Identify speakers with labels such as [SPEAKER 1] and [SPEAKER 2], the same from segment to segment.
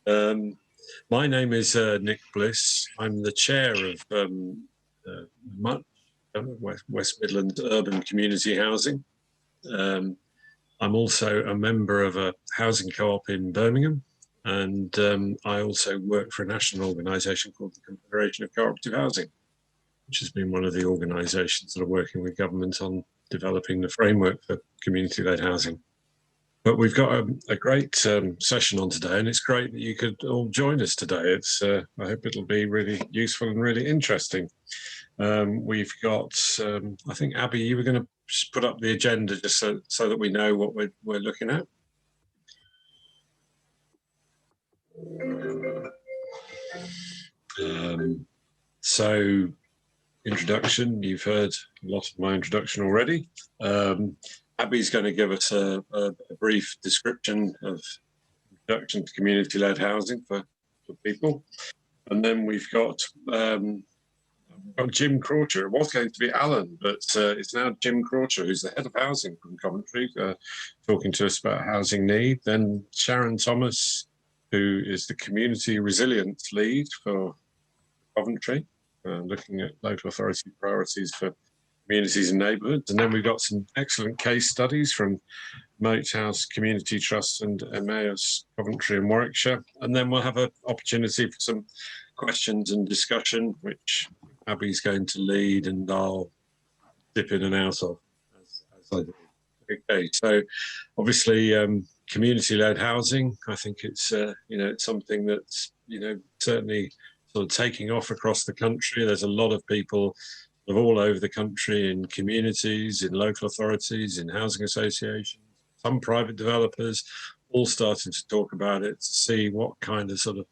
[SPEAKER 1] Um, my name is Nick Bliss. I'm the chair of West Midlands Urban Community Housing. I'm also a member of a housing co-op in Birmingham, and I also work for a national organisation called the Confederation of Cooperative Housing, which has been one of the organisations that are working with government on developing the framework for community-led housing. But we've got a great session on today, and it's great that you could all join us today. I hope it'll be really useful and really interesting. We've got, I think, Abby, you were going to put up the agenda just so that we know what we're looking at. So, introduction, you've heard a lot of my introduction already. Abby's going to give us a brief description of introduction to community-led housing for people. And then we've got Jim Croucher. It was going to be Alan, but it's now Jim Croucher, who's the head of housing from Coventry, talking to us about housing need. Then Sharon Thomas, who is the community resilience lead for Coventry, looking at local authority priorities for communities and neighbourhoods. And then we've got some excellent case studies from Moat House Community Trust and Emmaus Coventry and Warwickshire. And then we'll have an opportunity for some questions and discussion, which Abby's going to lead and I'll dip in and out of as I do. Okay, so obviously community-led housing, I think it's it's something that's certainly sort of taking off across the country. There's a lot of people all over the country in communities, in local authorities, in housing associations, some private developers, all starting to talk about it to see what kind of sort of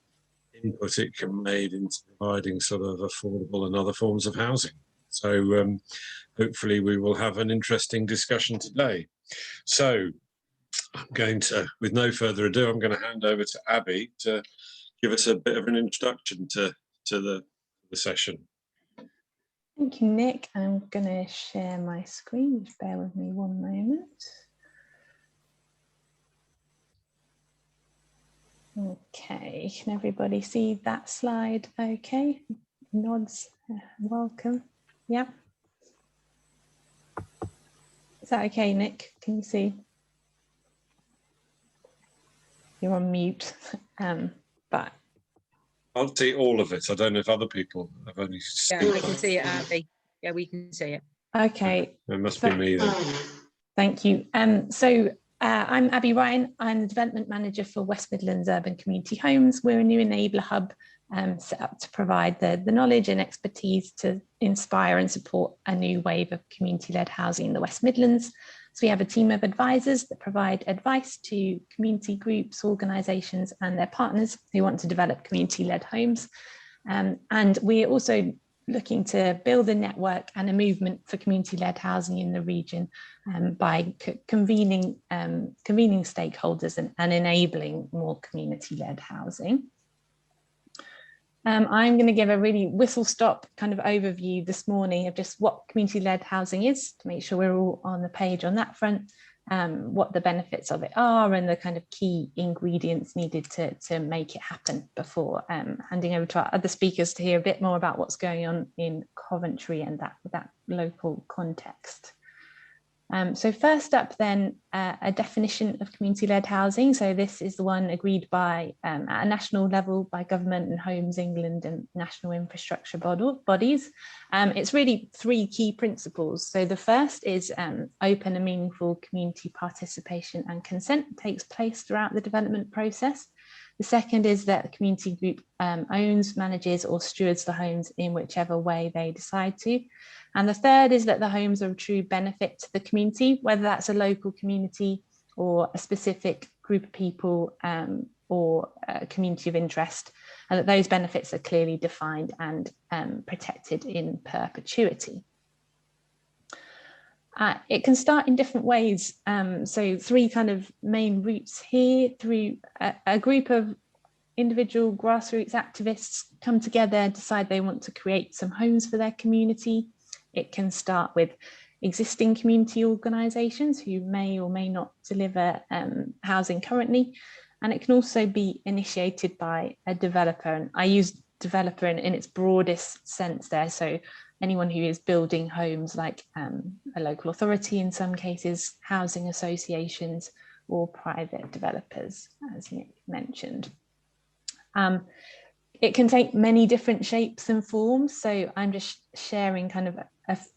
[SPEAKER 1] input it can make into providing sort of affordable and other forms of housing. So hopefully we will have an interesting discussion today. So I'm going to, with no further ado, I'm going to hand over to Abby to give us a bit of an introduction to the session.
[SPEAKER 2] Thank you, Nick. I'm going to share my screen. Just bear with me one moment. Okay, can everybody see that slide? Okay, nods, welcome. Yeah. Is that okay, Nick? Can you see? You're on mute, but
[SPEAKER 1] I'll see all of it. I don't know if other people have only seen
[SPEAKER 3] it. I can see it, Abby. Yeah, we can see it.
[SPEAKER 2] Okay.
[SPEAKER 1] It must be me then.
[SPEAKER 2] Thank you. I'm Abby Ryan. I'm the Development Manager for West Midlands Urban Community Homes. We're a new enabler hub set up to provide the knowledge and expertise to inspire and support a new wave of community-led housing in the West Midlands. So we have a team of advisors that provide advice to community groups, organisations and their partners who want to develop community-led homes. And we're also looking to build a network and a movement for community-led housing in the region by convening stakeholders and enabling more community-led housing. I'm going to give a really whistle-stop kind of overview this morning of just what community-led housing is, to make sure we're all on the page on that front, what the benefits of it are and the kind of key ingredients needed to make it happen before handing over to our other speakers to hear a bit more about what's going on in Coventry and that local context. So first up then, a definition of community-led housing. So this is the one agreed by at a national level by government and Homes England and national infrastructure bodies. It's really three key principles. So the first is open and meaningful community participation and consent takes place throughout the development process. The second is that the community group owns, manages or stewards the homes in whichever way they decide to. And the third is that the homes are of true benefit to the community, whether that's a local community or a specific group of people or a community of interest, and that those benefits are clearly defined and protected in perpetuity. It can start in different ways. So three kind of main routes here: through a group of individual grassroots activists come together, decide they want to create some homes for their community. It can start with existing community organisations who may or may not deliver housing currently. And it can also be initiated by a developer. And I use developer in its broadest sense there. So anyone who is building homes, like a local authority in some cases, housing associations, or private developers, as Nick mentioned. It can take many different shapes and forms. So I'm just sharing kind of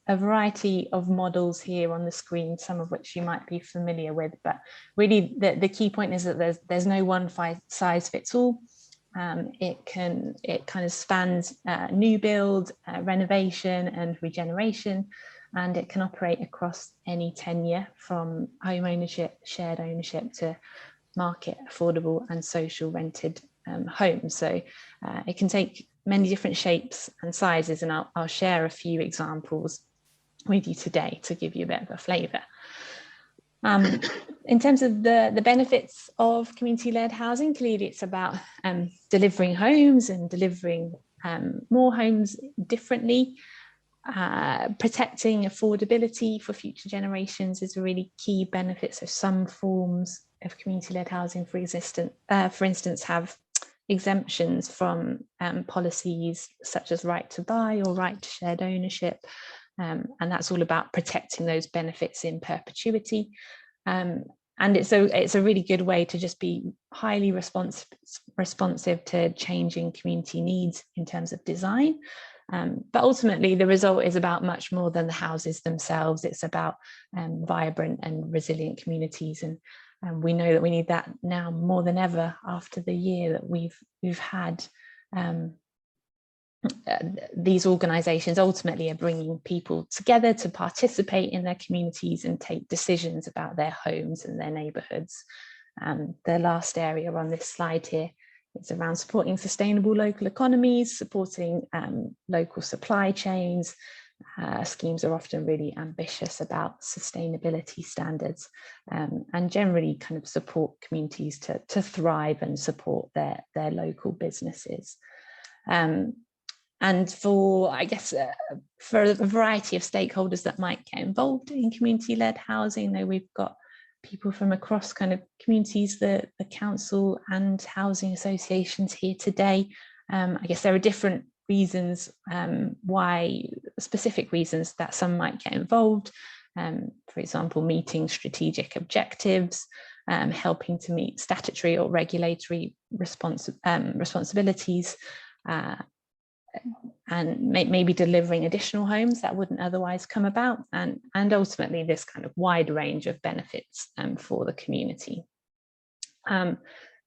[SPEAKER 2] a variety of models here on the screen, some of which you might be familiar with, but really the key point is that there's no one size fits all. It kind of spans new build, renovation and regeneration, and it can operate across any tenure from home ownership, shared ownership to market, affordable and social rented homes. So it can take many different shapes and sizes, and I'll share a few examples with you today to give you a bit of a flavour. In terms of the benefits of community-led housing, clearly it's about delivering homes and delivering more homes differently. Protecting affordability for future generations is a really key benefit. So some forms of community-led housing, for instance, have exemptions from policies such as right to buy or right to shared ownership. And that's all about protecting those benefits in perpetuity. And it's a really good way to just be highly responsive to changing community needs in terms of design. But ultimately, the result is about much more than the houses themselves. It's about vibrant and resilient communities. And we know that we need that now more than ever after the year that we've had. These organisations ultimately are bringing people together to participate in their communities and take decisions about their homes and their neighbourhoods. The last area on this slide here is around supporting sustainable local economies, supporting local supply chains. Schemes are often really ambitious about sustainability standards and generally kind of support communities to thrive and support their local businesses. And for, I guess, for a variety of stakeholders that might get involved in community-led housing, though we've got people from across kind of communities, the council and housing associations here today. I guess there are different reasons specific reasons that some might get involved. For example, meeting strategic objectives, helping to meet statutory or regulatory responsibilities, and maybe delivering additional homes that wouldn't otherwise come about, and ultimately this kind of wide range of benefits for the community.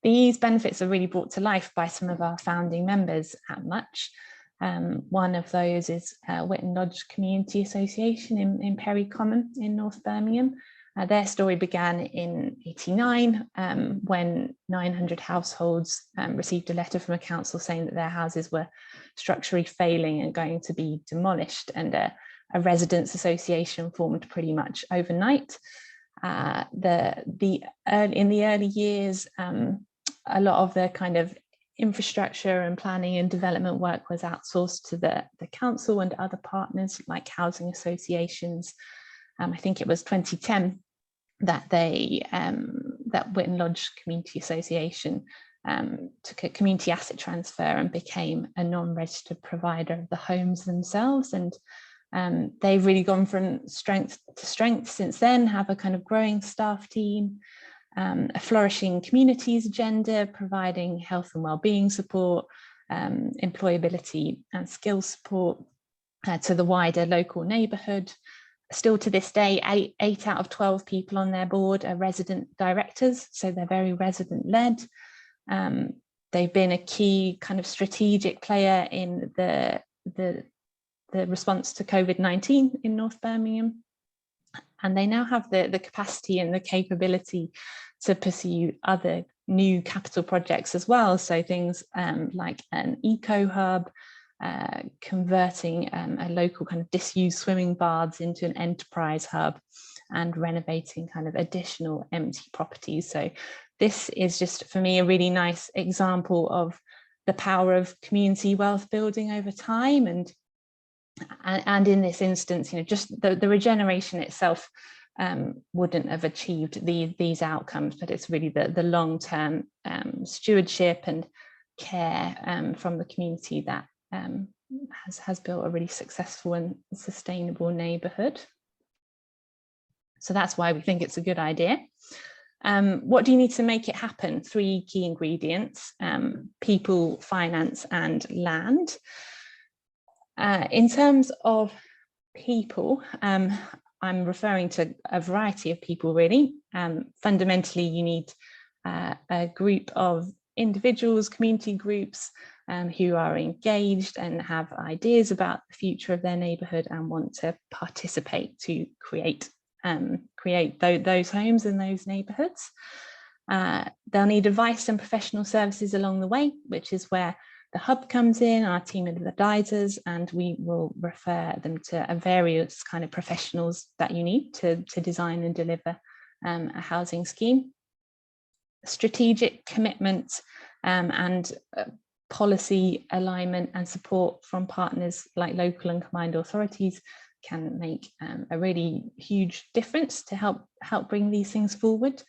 [SPEAKER 2] These benefits are really brought to life by some of our founding members at Much. One of those is Whitton Lodge Community Association in Perry Common in North Birmingham. Their story began in '89 when 900 households received a letter from a council saying that their houses were structurally failing and going to be demolished, and a residents association formed pretty much overnight. In the early years, a lot of the kind of infrastructure and planning and development work was outsourced to the council and other partners like housing associations. I think it was 2010 that that Whitton Lodge Community Association took a community asset transfer and became a non-registered provider of the homes themselves. And they've really gone from strength to strength since then, have a kind of growing staff team, a flourishing communities agenda, providing health and wellbeing support, employability and skills support to the wider local neighbourhood. Still to this day, 8 out of 12 people on their board are resident directors, so they're very resident-led. They've been a key kind of strategic player in the response to COVID-19 in North Birmingham. And they now have the capacity and the capability to pursue other new capital projects as well. So things like an eco hub, converting a local kind of disused swimming baths into an enterprise hub, and renovating kind of additional empty properties. So this is just, for me, a really nice example of the power of community wealth building over time. And in this instance, you know, just the regeneration itself wouldn't have achieved these outcomes, but it's really the long-term stewardship and care from the community that has built a really successful and sustainable neighbourhood. So that's why we think it's a good idea. What do you need to make it happen? 3 key ingredients: people, finance, and land. In terms of people, I'm referring to a variety of people, really. Fundamentally, you need a group of individuals, community groups who are engaged and have ideas about the future of their neighbourhood and want to participate to create those homes in those neighbourhoods. They'll need advice and professional services along the way, which is where the hub comes in, our team of advisors, and we will refer them to various kind of professionals that you need to design and deliver a housing scheme. Strategic commitment and policy alignment and support from partners like local and combined authorities can make a really huge difference to help bring these things forward.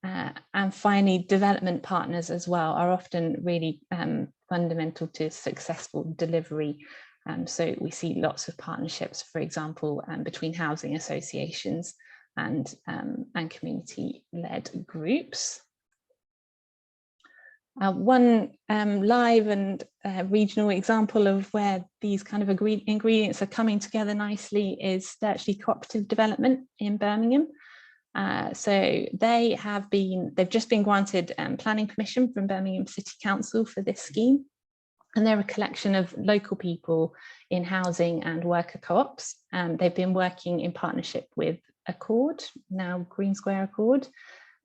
[SPEAKER 2] And finally, development partners as well are often really fundamental to successful delivery. So we see lots of partnerships, for example, between housing associations and community-led groups. One live and regional example of where these kind of ingredients are coming together nicely is Sturchley Cooperative Development in Birmingham. So they've just been granted planning permission from Birmingham City Council for this scheme. And they're a collection of local people in housing and worker co-ops. They've been working in partnership with Accord, now Green Square Accord,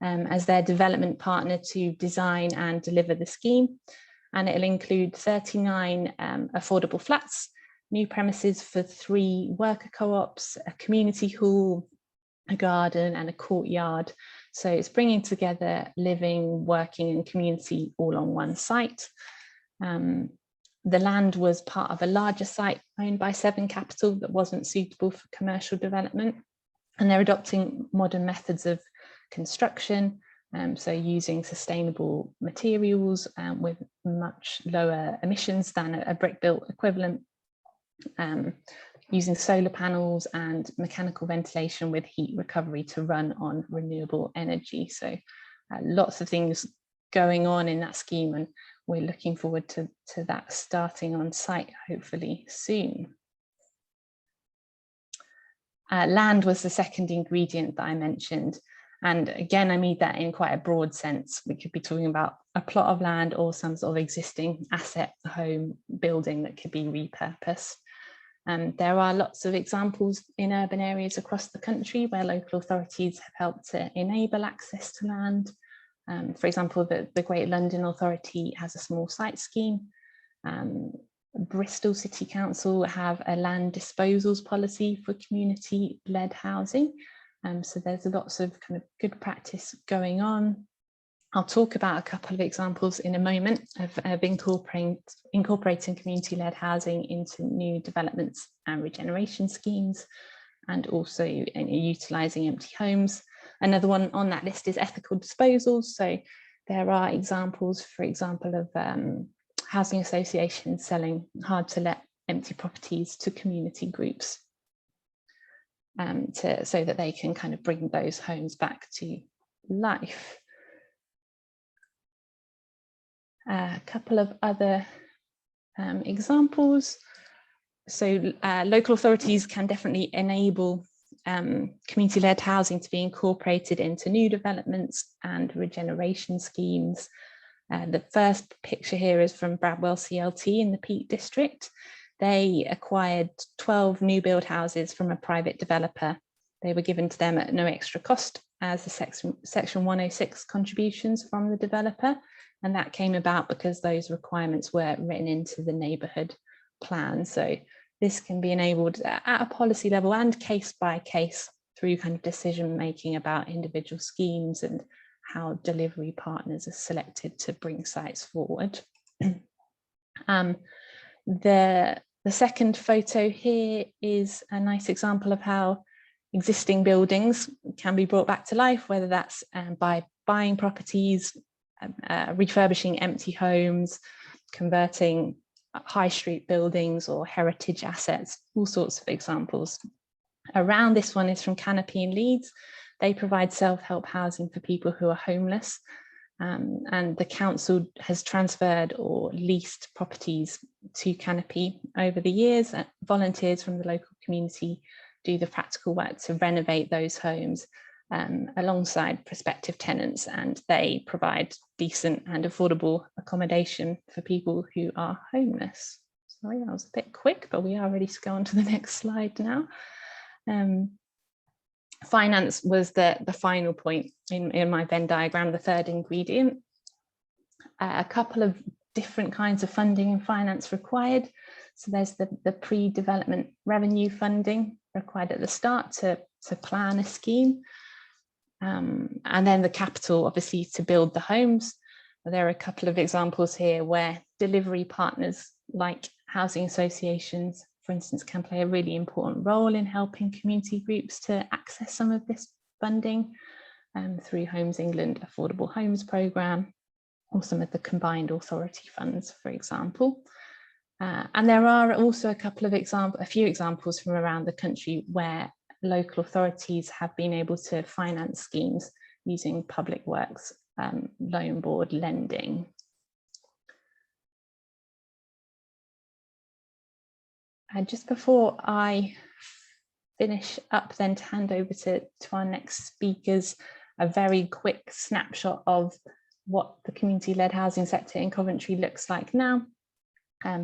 [SPEAKER 2] as their development partner to design and deliver the scheme. And it'll include 39 affordable flats, new premises for 3 worker co-ops, a community hall, a garden and a courtyard. So it's bringing together living, working and community all on one site. The land was part of a larger site owned by Severn Capital that wasn't suitable for commercial development. And they're adopting modern methods of construction, so using sustainable materials with much lower emissions than a brick-built equivalent, using solar panels and mechanical ventilation with heat recovery to run on renewable energy. So lots of things going on in that scheme, and we're looking forward to that starting on site hopefully soon. Land was the second ingredient that I mentioned. And again, I mean that in quite a broad sense. We could be talking about a plot of land or some sort of existing asset, home, building that could be repurposed. There are lots of examples in urban areas across the country where local authorities have helped to enable access to land. For example, the Great London Authority has a small site scheme. Bristol City Council have a land disposals policy for community-led housing. So there's lots of kind of good practice going on. I'll talk about a couple of examples in a moment of incorporating community-led housing into new developments and regeneration schemes, and also utilising empty homes. Another one on that list is ethical disposals. So there are examples, for example, of housing associations selling hard-to-let empty properties to community groups so that they can kind of bring those homes back to life. A couple of other examples. So local authorities can definitely enable community-led housing to be incorporated into new developments and regeneration schemes. The first picture here is from Bradwell CLT in the Peak District. They acquired 12 new build houses from a private developer. They were given to them at no extra cost as the Section 106 contributions from the developer. And that came about because those requirements were written into the neighbourhood plan. So this can be enabled at a policy level and case by case through kind of decision making about individual schemes and how delivery partners are selected to bring sites forward. The second photo here is a nice example of how existing buildings can be brought back to life, whether that's by buying properties, refurbishing empty homes, converting high street buildings or heritage assets, all sorts of examples. Around this one is from Canopy in Leeds. They provide self-help housing for people who are homeless. And the council has transferred or leased properties to Canopy over the years. Volunteers from the local community do the practical work to renovate those homes alongside prospective tenants, and they provide decent and affordable accommodation for people who are homeless. Sorry, that was a bit quick, but we are ready to go on to the next slide now. Finance was the final point in my Venn diagram, the third ingredient. A couple of different kinds of funding and finance required. So there's the pre-development revenue funding required at the start to plan a scheme. And then the capital, obviously, to build the homes. There are a couple of examples here where delivery partners like housing associations, for instance, can play a really important role in helping community groups to access some of this funding through Homes England Affordable Homes Programme, or some of the combined authority funds, for example. And there are also a few examples from around the country where local authorities have been able to finance schemes using public works loan board lending. And just before I finish up, then to hand over to our next speakers, a very quick snapshot of what the community-led housing sector in Coventry looks like now.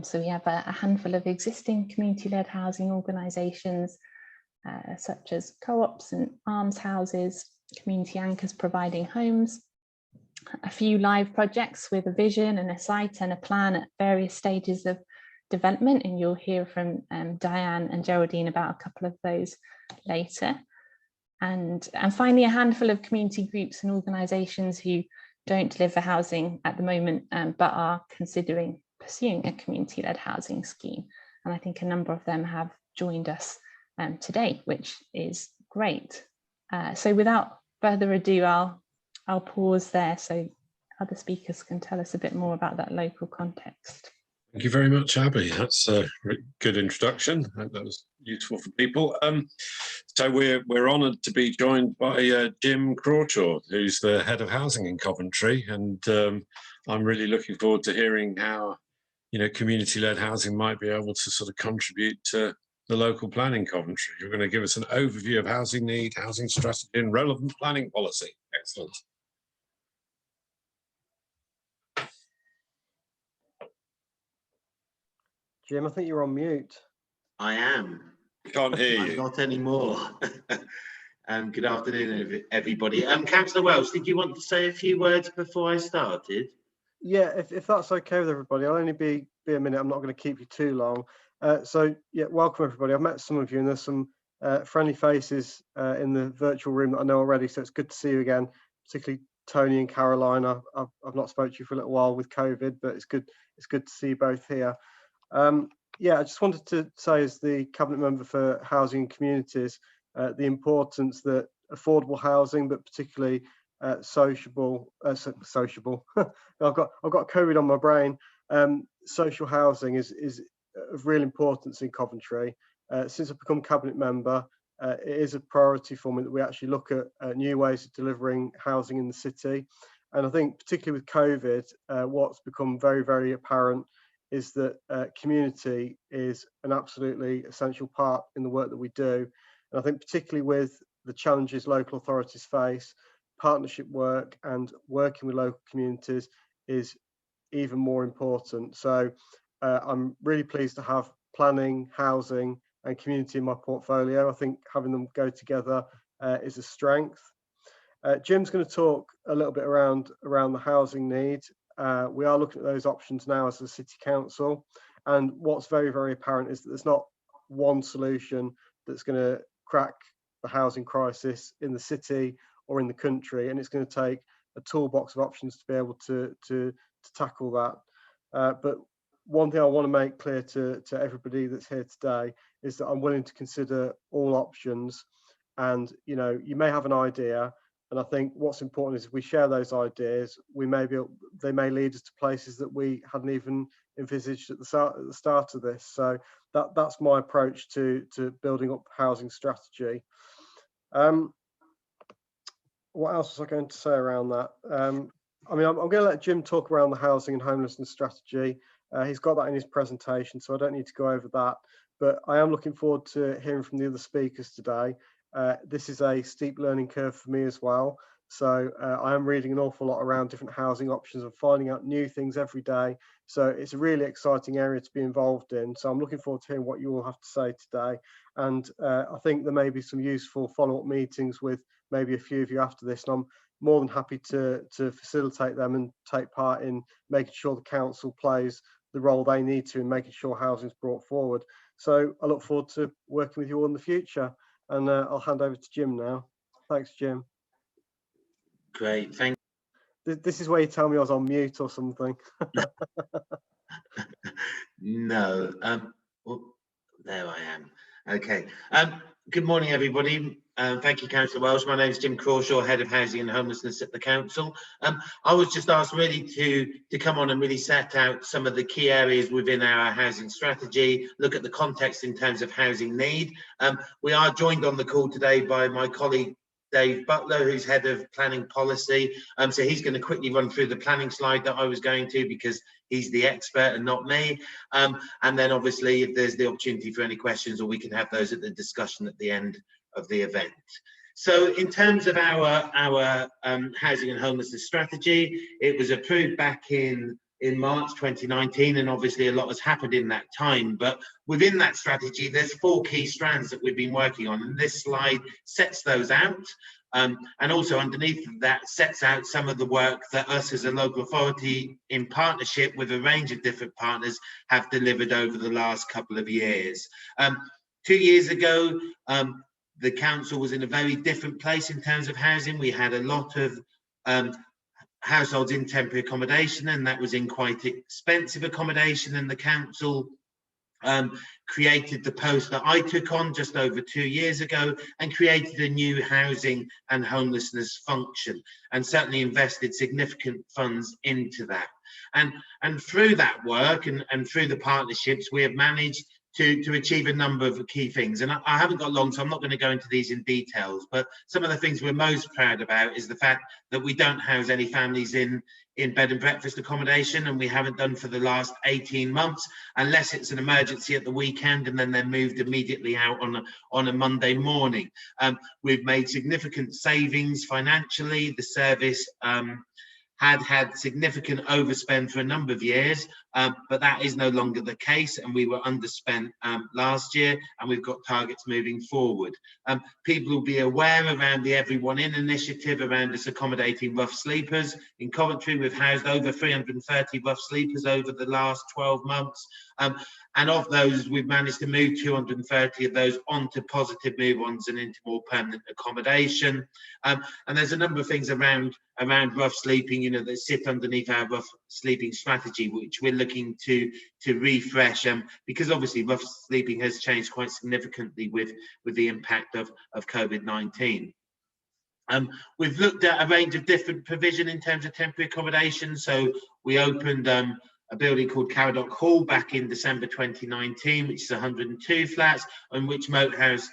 [SPEAKER 2] So we have a handful of existing community-led housing organisations, such as co-ops and almshouses, community anchors providing homes, a few live projects with a vision and a site and a plan at various stages of development, and you'll hear from Diane and Geraldine about a couple of those later. And finally, a handful of community groups and organisations who don't deliver housing at the moment, but are considering pursuing a community-led housing scheme. And I think a number of them have joined us today, which is great. So without further ado, I'll pause there so other speakers can tell us a bit more about that local context.
[SPEAKER 1] Thank you very much, Abby. That's a good introduction. I hope that was useful for people. So we're honoured to be joined by Jim Crawshaw, who's the head of housing in Coventry, and I'm really looking forward to hearing how community-led housing might be able to sort of contribute to the local plan in Coventry. You're going to give us an overview of housing need, housing strategy, and relevant planning policy. Excellent.
[SPEAKER 4] Jim, I think you're on mute.
[SPEAKER 5] I am.
[SPEAKER 1] Can't hear you.
[SPEAKER 5] I'm not anymore. Good afternoon, everybody. Councillor Wells, did you want to say a few words before I started?
[SPEAKER 4] Yeah, if that's okay with everybody, I'll only be a minute. I'm not going to keep you too long. So yeah, welcome everybody. I've met some of you, and there's some friendly faces in the virtual room that I know already. So it's good to see you again, particularly Tony and Caroline. I've not spoke to you for a little while with COVID, but it's good to see you both here. Yeah, I just wanted to say, as the Cabinet Member for Housing and Communities, the importance that affordable housing, but particularly sociable. I've got COVID on my brain. Social housing is of real importance in Coventry. Since I've become Cabinet Member, it is a priority for me that we actually look at new ways of delivering housing in the city. And I think particularly with COVID, what's become very, very apparent is that community is an absolutely essential part in the work that we do. And I think particularly with the challenges local authorities face, partnership work and working with local communities is even more important. So I'm really pleased to have planning, housing and community in my portfolio. I think having them go together is a strength. Jim's going to talk a little bit around the housing need. We are looking at those options now as a city council, and what's very, very apparent is that there's not one solution that's going to crack the housing crisis in the city or in the country, and it's going to take a toolbox of options to be able to tackle that. But one thing I want to make clear to everybody that's here today is that I'm willing to consider all options, And you may have an idea, and I think what's important is if we share those ideas, they may lead us to places that we hadn't even envisaged at the start of this. So that's my approach to building up housing strategy. What else was I going to say around that? I mean, I'm going to let Jim talk around the housing and homelessness strategy. He's got that in his presentation, so I don't need to go over that. But I am looking forward to hearing from the other speakers today. This is a steep learning curve for me as well. So I am reading an awful lot around different housing options and finding out new things every day. So it's a really exciting area to be involved in. So I'm looking forward to hearing what you all have to say today. And I think there may be some useful follow-up meetings with maybe a few of you after this. And I'm more than happy to facilitate them and take part in making sure the council plays the role they need to in making sure housing is brought forward. So I look forward to working with you all in the future. And I'll hand over to Jim now. Thanks, Jim.
[SPEAKER 5] Great, thank you.
[SPEAKER 4] This is where you tell me I was on mute or something.
[SPEAKER 5] No, well, there I am. Okay. Good morning, everybody. Thank you, Councillor Welsh. My name is Jim Crawshaw, Head of Housing and Homelessness at the Council. I was just asked really to come on and really set out some of the key areas within our housing strategy, look at the context in terms of housing need. We are joined on the call today by my colleague, Dave Butler, who's Head of Planning Policy. So he's going to quickly run through the planning slide that I was going to, because he's the expert and not me. And then obviously if there's the opportunity for any questions, or we can have those at the discussion at the end of the event. So in terms of our housing and homelessness strategy, it was approved back in March 2019, and obviously a lot has happened in that time. But within that strategy, there's 4 key strands that we've been working on, and this slide sets those out. And also underneath that sets out some of the work that us as a local authority, in partnership with a range of different partners, have delivered over the last couple of years. 2 years ago, the council was in a very different place in terms of housing. We had a lot of households in temporary accommodation, and that was in quite expensive accommodation, and the council created the post that I took on just over 2 years ago, and created a new housing and homelessness function, and certainly invested significant funds into that. And through that work and through the partnerships, we have managed to achieve a number of key things. And I haven't got long, so I'm not going to go into these in details, but some of the things we're most proud about is the fact that we don't house any families in bed and breakfast accommodation, and we haven't done for the last 18 months, unless it's an emergency at the weekend, and then they're moved immediately out on a Monday morning. We've made significant savings financially. The service had significant overspend for a number of years, but that is no longer the case, and we were underspent last year, and we've got targets moving forward. People will be aware around the Everyone In initiative around us accommodating rough sleepers. In Coventry, we've housed over 330 rough sleepers over the last 12 months. And of those, we've managed to move 230 of those onto positive move-ons and into more permanent accommodation. And there's a number of things around rough sleeping, that sit underneath our rough sleeping strategy, which we're looking to refresh, because obviously rough sleeping has changed quite significantly with the impact of COVID-19. We've looked at a range of different provision in terms of temporary accommodation. So we opened a building called Caradoc Hall back in December 2019, which is 102 flats, on which Moat House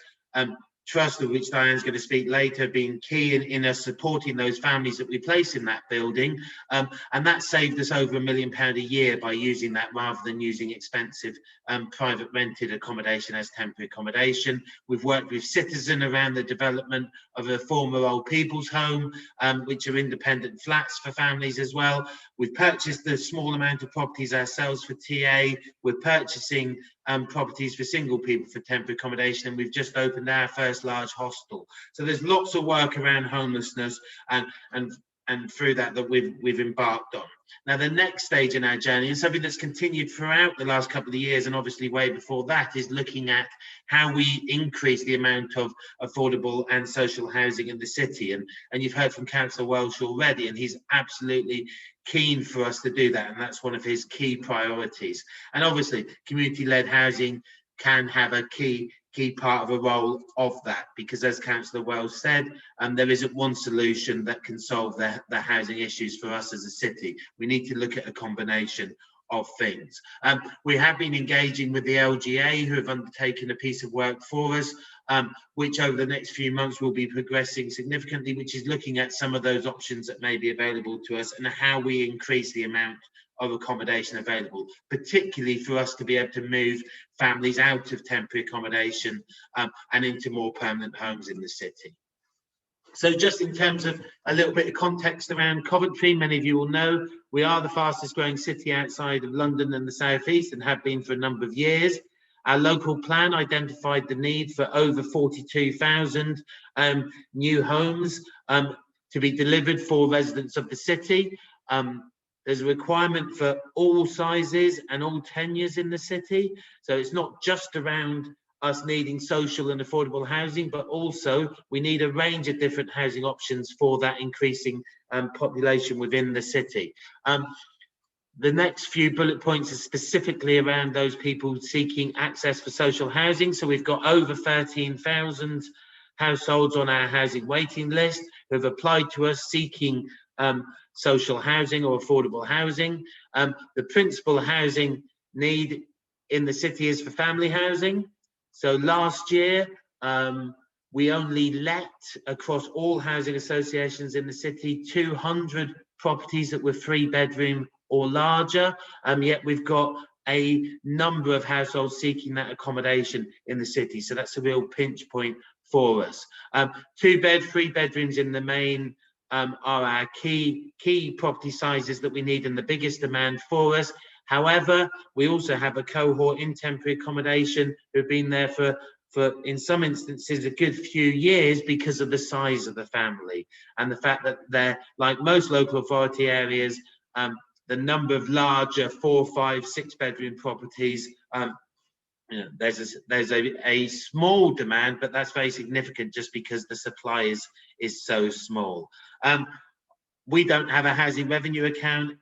[SPEAKER 5] Trust, of which Diane's going to speak later, being key in us supporting those families that we place in that building. And that saved us over £1 million a year by using that, rather than using expensive private rented accommodation as temporary accommodation. We've worked with Citizen around the development of a former old people's home, which are independent flats for families as well. We've purchased a small amount of properties ourselves for TA. We're purchasing properties for single people for temporary accommodation, and we've just opened our first large hostel. So there's lots of work around homelessness and through that we've embarked on. Now, the next stage in our journey, and something that's continued throughout the last couple of years, and obviously way before that, is looking at how we increase the amount of affordable and social housing in the city. And you've heard from Councillor Welsh already, and he's absolutely keen for us to do that, and that's one of his key priorities. And obviously, community-led housing can have a key part of a role of that, because as Councillor Wells said, there isn't one solution that can solve the housing issues for us as a city. We need to look at a combination of things. We have been engaging with the LGA, who have undertaken a piece of work for us, which over the next few months will be progressing significantly, which is looking at some of those options that may be available to us and how we increase the amount of accommodation available, particularly for us to be able to move families out of temporary accommodation and into more permanent homes in the city. So just in terms of a little bit of context around Coventry, many of you will know we are the fastest growing city outside of London and the South East, and have been for a number of years. Our local plan identified the need for over 42,000 new homes to be delivered for residents of the city. There's a requirement for all sizes and all tenures in the city. So it's not just around us needing social and affordable housing, but also we need a range of different housing options for that increasing population within the city. The next few bullet points are specifically around those people seeking access for social housing. So we've got over 13,000 households on our housing waiting list who have applied to us seeking social housing or affordable housing. The principal housing need in the city is for family housing. So last year, we only let across all housing associations in the city 200 properties that were 3-bedroom or larger, yet we've got a number of households seeking that accommodation in the city. So that's a real pinch point for us. 2-bed, 3 bedrooms in the main are our key property sizes that we need and the biggest demand for us. However, we also have a cohort in temporary accommodation who've been there for in some instances a good few years because of the size of the family and the fact that they're, like most local authority areas, the number of larger 4, 5, 6-bedroom properties, you know, there's a small demand, but that's very significant just because the supply is so small. We don't have a housing revenue account.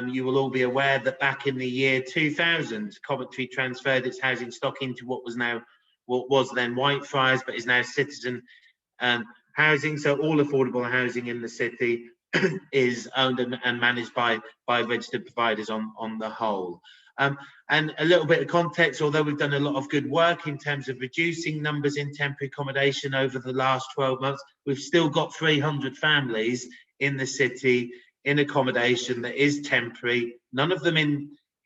[SPEAKER 5] You will all be aware that back in the year 2000, Coventry transferred its housing stock into what was then Whitefriars, but is now Citizen Housing. So all affordable housing in the city is owned and managed by registered providers on the whole. And a little bit of context, although we've done a lot of good work in terms of reducing numbers in temporary accommodation over the last 12 months, we've still got 300 families in the city in accommodation that is temporary, none of them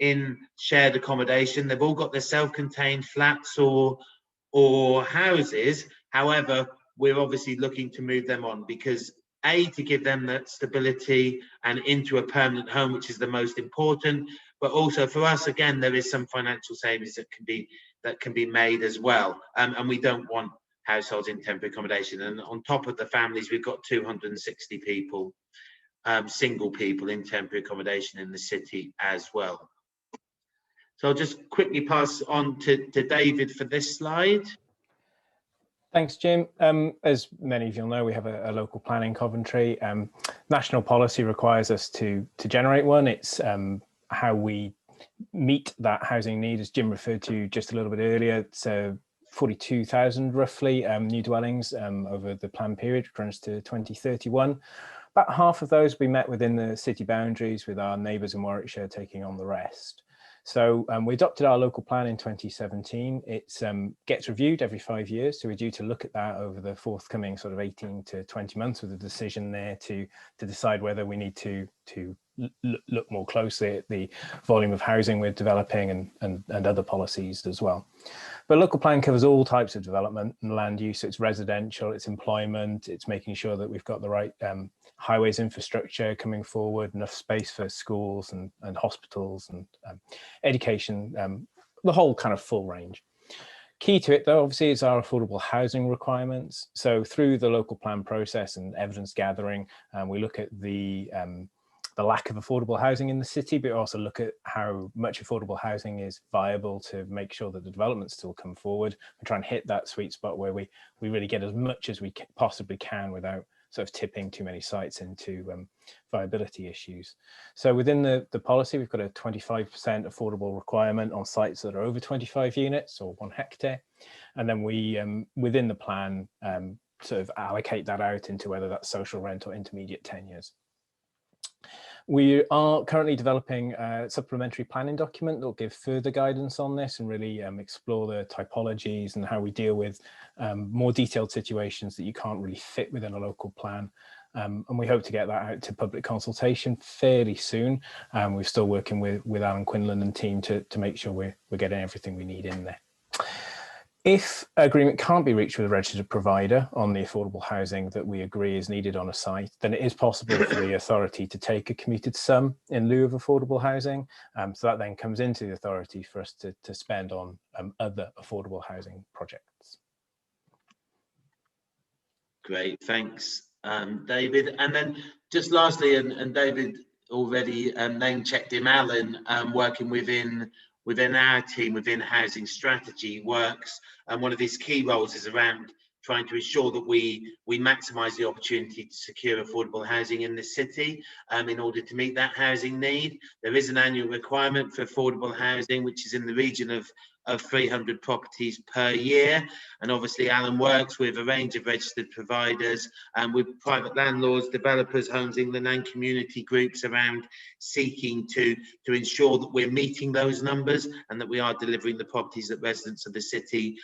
[SPEAKER 5] in shared accommodation. They've all got their self-contained flats or houses. However, we're obviously looking to move them on because to give them that stability and into a permanent home, which is the most important, but also for us, again, there is some financial savings that can be made as well. And we don't want households in temporary accommodation. And on top of the families, we've got 260 people, single people in temporary accommodation in the city as well. So I'll just quickly pass on to David for this slide.
[SPEAKER 6] Thanks, Jim. As many of you know, we have a local plan in Coventry. National policy requires us to generate one. It's how we meet that housing need, as Jim referred to just a little bit earlier. It's 42,000 roughly new dwellings over the plan period, which runs to 2031. About half of those will be met within the city boundaries, with our neighbours in Warwickshire taking on the rest. So we adopted our local plan in 2017. It gets reviewed every 5 years, so we're due to look at that over the forthcoming sort of 18 to 20 months, with a decision there to decide whether we need to look more closely at the volume of housing we're developing and other policies as well. But local plan covers all types of development and land use. It's residential, it's employment, it's making sure that we've got the right highways infrastructure coming forward, enough space for schools and hospitals and education, the whole kind of full range. Key to it, though, obviously, is our affordable housing requirements. So through the local plan process and evidence gathering, we look at the lack of affordable housing in the city, but also look at how much affordable housing is viable to make sure that the developments still come forward. We try and hit that sweet spot where we really get as much as we possibly can without sort of tipping too many sites into viability issues. So within the policy, we've got a 25% affordable requirement on sites that are over 25 units or 1 hectare. And then we, within the plan, sort of allocate that out into whether that's social rent or intermediate tenures. We are currently developing a supplementary planning document that will give further guidance on this and really explore the typologies and how we deal with more detailed situations that you can't really fit within a local plan. And we hope to get that out to public consultation fairly soon. We're still working with Alan Quinlan and team to make sure we're getting everything we need in there. If agreement can't be reached with a registered provider on the affordable housing that we agree is needed on a site, then it is possible for the authority to take a commuted sum in lieu of affordable housing. So that then comes into the authority for us to spend on other affordable housing projects.
[SPEAKER 5] Great, thanks, David. And then just lastly, and David already name checked him, Alan, working within our team, within housing strategy works, and one of his key roles is around trying to ensure that we maximise the opportunity to secure affordable housing in the city in order to meet that housing need. There is an annual requirement for affordable housing, which is in the region of 300 properties per year, and obviously Alan works with a range of registered providers and with private landlords, developers, Homes England and community groups around seeking to ensure that we're meeting those numbers and that we are delivering the properties that residents of the city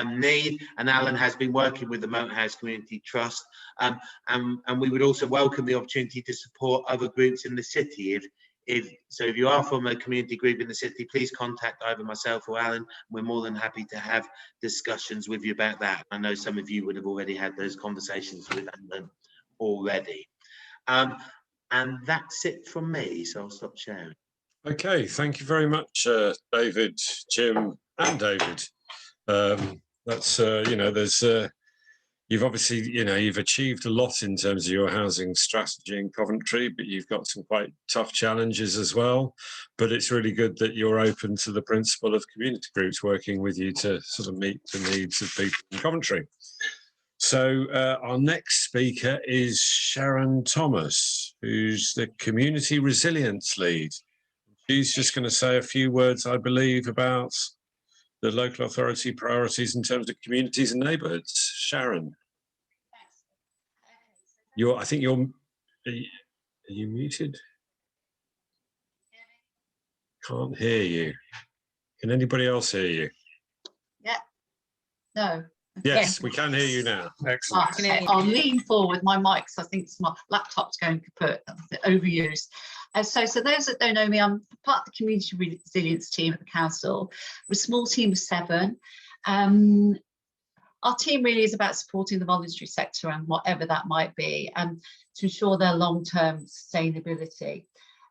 [SPEAKER 5] need. And Alan has been working with the Moat House Community Trust, and we would also welcome the opportunity to support other groups in the city. If you are from a community group in the city, please contact either myself or Alan. We're more than happy to have discussions with you about that. I know some of you would have already had those conversations with Alan already. And that's it from me, so I'll stop sharing.
[SPEAKER 1] Okay, thank you very much, David, Jim, and David. That's there's you've obviously you've achieved a lot in terms of your housing strategy in Coventry, but you've got some quite tough challenges as well. But it's really good that you're open to the principle of community groups working with you to sort of meet the needs of people in Coventry. So our next speaker is Sharon Thomas, who's the Community Resilience Lead. She's just going to say a few words, I believe, about the local authority priorities in terms of communities and neighbourhoods. Sharon, I think you're. Are you muted? Can't hear you. Can anybody else hear you?
[SPEAKER 7] Yeah. No.
[SPEAKER 1] Yes, we can hear you now. Excellent.
[SPEAKER 7] Okay, I'll lean forward. My mic's, I think my laptop's going kaput, overused. So those that don't know me, I'm part of the community resilience team at the council. We're a small team of 7. Our team really is about supporting the voluntary sector and whatever that might be, to ensure their long-term sustainability.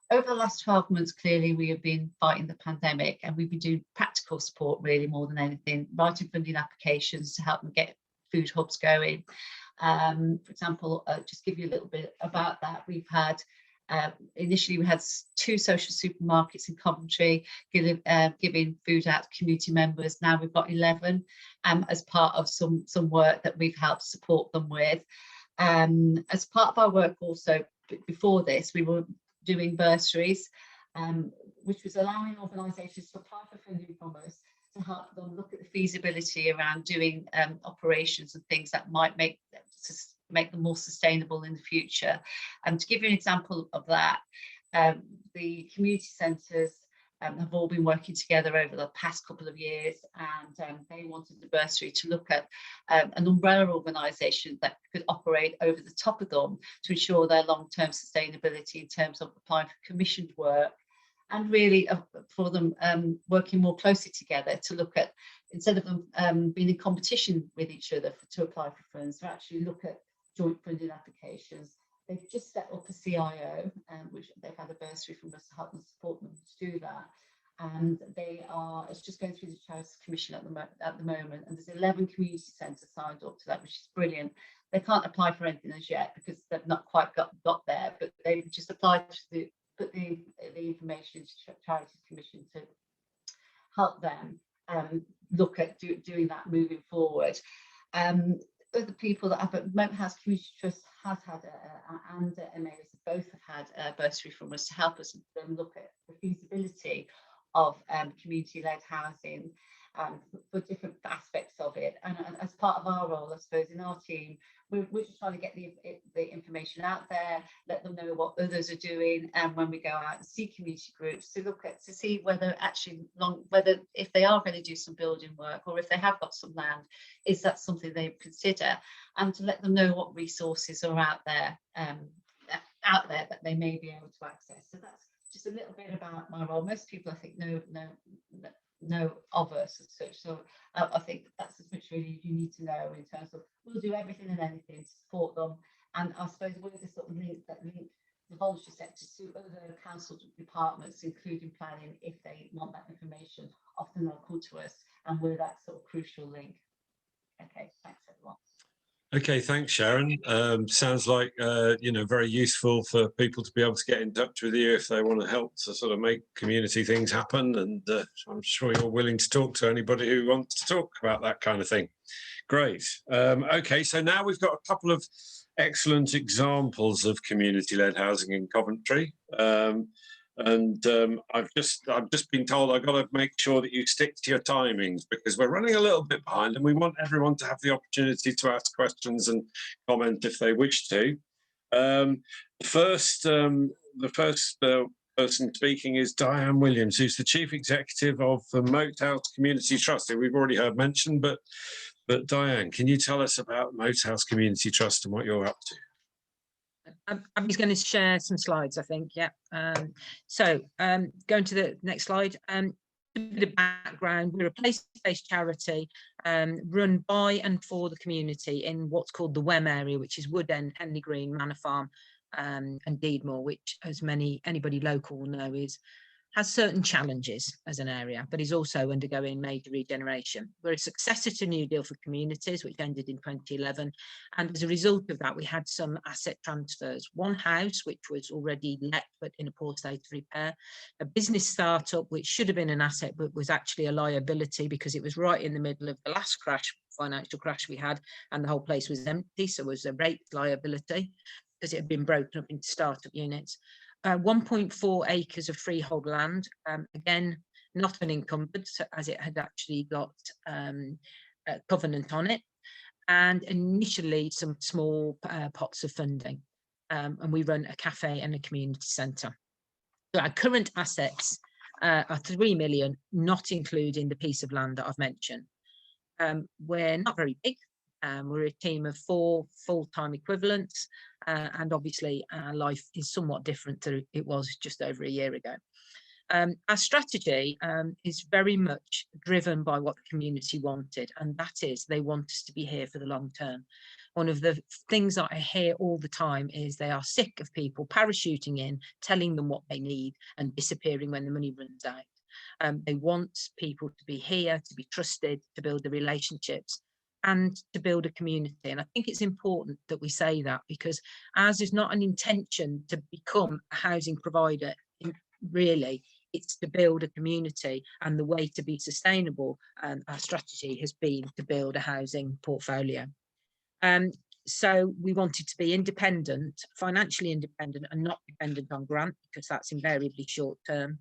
[SPEAKER 7] Over the last 12 months, clearly, we have been fighting the pandemic, and we've been doing practical support really more than anything, writing funding applications to help them get food hubs going. For example, just give you a little bit about that. We've had, initially we had 2 social supermarkets in Coventry giving food out to community members. Now we've got 11 as part of some work that we've helped support them with. As part of our work also, before this, we were doing bursaries, which was allowing organisations to apply for funding from us to help them look at the feasibility around doing operations and things that might make them more sustainable in the future. And to give you an example of that, the community centres have all been working together over the past couple of years, and they wanted the bursary to look at an umbrella organisation that could operate over the top of them to ensure their long-term sustainability in terms of applying for commissioned work, and really for them working more closely together to look at, instead of them being in competition with each other to apply for funds, to actually look at joint funding applications. They've just set up a CIO, which they've had a bursary from us to help them support them to do that. And it's just going through the Charities Commission at the moment, and there's 11 community centres signed up to that, which is brilliant. They can't apply for anything as yet because they've not quite got there, but they've just applied to put the information into the Charities Commission to help them look at doing that moving forward. other people that have, but Moat House Community Trust has had, and Emmaus both have had bursary from us to help us look at the feasibility of community-led housing for different aspects of it. And as part of our role, I suppose, in our team, we're just trying to get the information out there, let them know what others are doing, and when we go out and see community groups to see whether actually whether if they are going to do some building work, or if they have got some land, is that something they consider, and to let them know what resources are out there that they may be able to access. So that's just a little bit about my role. Most people, I think, know of us as such, so I think that's as much really you need to know in terms of we'll do everything and anything to support them, and I suppose we're the sort of link the voluntary sector to other council departments, including planning, if they want that information. Often they'll come to us, and we're that sort of crucial link. Okay, thanks everyone.
[SPEAKER 1] Okay, thanks, Sharon. Sounds like, very useful for people to be able to get in touch with you if they want to help to sort of make community things happen. And I'm sure you're willing to talk to anybody who wants to talk about that kind of thing. Great. Okay, so now we've got a couple of excellent examples of community-led housing in Coventry. I've just been told I've got to make sure that you stick to your timings, because we're running a little bit behind, and we want everyone to have the opportunity to ask questions and comment if they wish to. The first person speaking is Diane Williams, who's the Chief Executive of the Moat House Community Trust, who we've already heard mentioned. But Diane, can you tell us about Moat House Community Trust and what you're up to?
[SPEAKER 3] I'm just going to share some slides, I think. Yeah. Going to the next slide. A bit of background: we're a place-based charity run by and for the community in what's called the WEM area, which is Wood End, Henley Green, Manor Farm, and Deedmore, which, as anybody local will know, has certain challenges as an area, but is also undergoing major regeneration. We're a successor to New Deal for Communities, which ended in 2011. And as a result of that, we had some asset transfers. One house, which was already let, but in a poor state of repair. A business startup, which should have been an asset, but was actually a liability because it was right in the middle of the last financial crash we had, and the whole place was empty. So it was a rate liability because it had been broken up into startup units. 1.4 acres of freehold land, again, not unencumbered, as it had actually got a covenant on it, and initially some small pots of funding. And we run a cafe and a community centre. So our current assets are 3 million, not including the piece of land that I've mentioned. We're not very big. We're a team of 4 full-time equivalents, and obviously our life is somewhat different than it was just over a year ago. Our strategy is very much driven by what the community wanted, and that is they want us to be here for the long term. One of the things that I hear all the time is they are sick of people parachuting in, telling them what they need, and disappearing when the money runs out. They want people to be here, to be trusted, to build the relationships, and to build a community. And I think it's important that we say that, because ours is not an intention to become a housing provider. Really, it's to build a community, and the way to be sustainable, our strategy has been to build a housing portfolio. So we wanted to be independent, financially independent, and not dependent on grant, because that's invariably short term.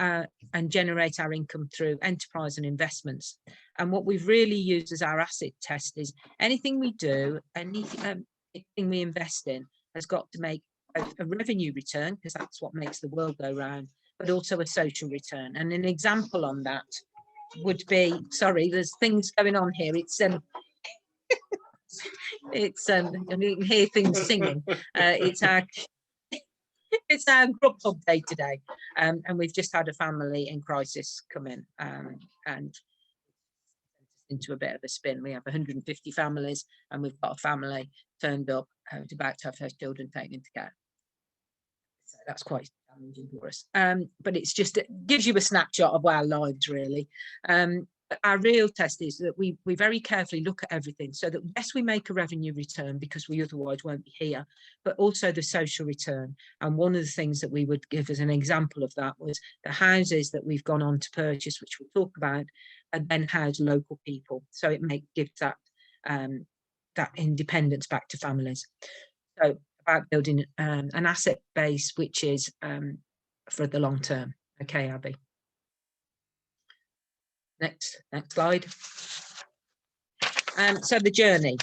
[SPEAKER 3] And generate our income through enterprise and investments. And what we've really used as our asset test is anything we do, anything we invest in has got to make a revenue return, because that's what makes the world go round, but also a social return. And an example on that would be, sorry, there's things going on here. It's you can hear things singing. It's our grub club day today, and we've just had a family in crisis come in and into a bit of a spin. We have 150 families, and we've got a family turned up who's about to have her children taken into care. So that's quite challenging for us. But it gives you a snapshot of our lives, really. Our real test is that we very carefully look at everything, so that yes, we make a revenue return because we otherwise won't be here, but also the social return. And one of the things that we would give as an example of that was the houses that we've gone on to purchase, which we'll talk about, and then house local people. So it gives that that independence back to families. So about building an asset base which is for the long term. Okay, Abby. Next slide. So the journey.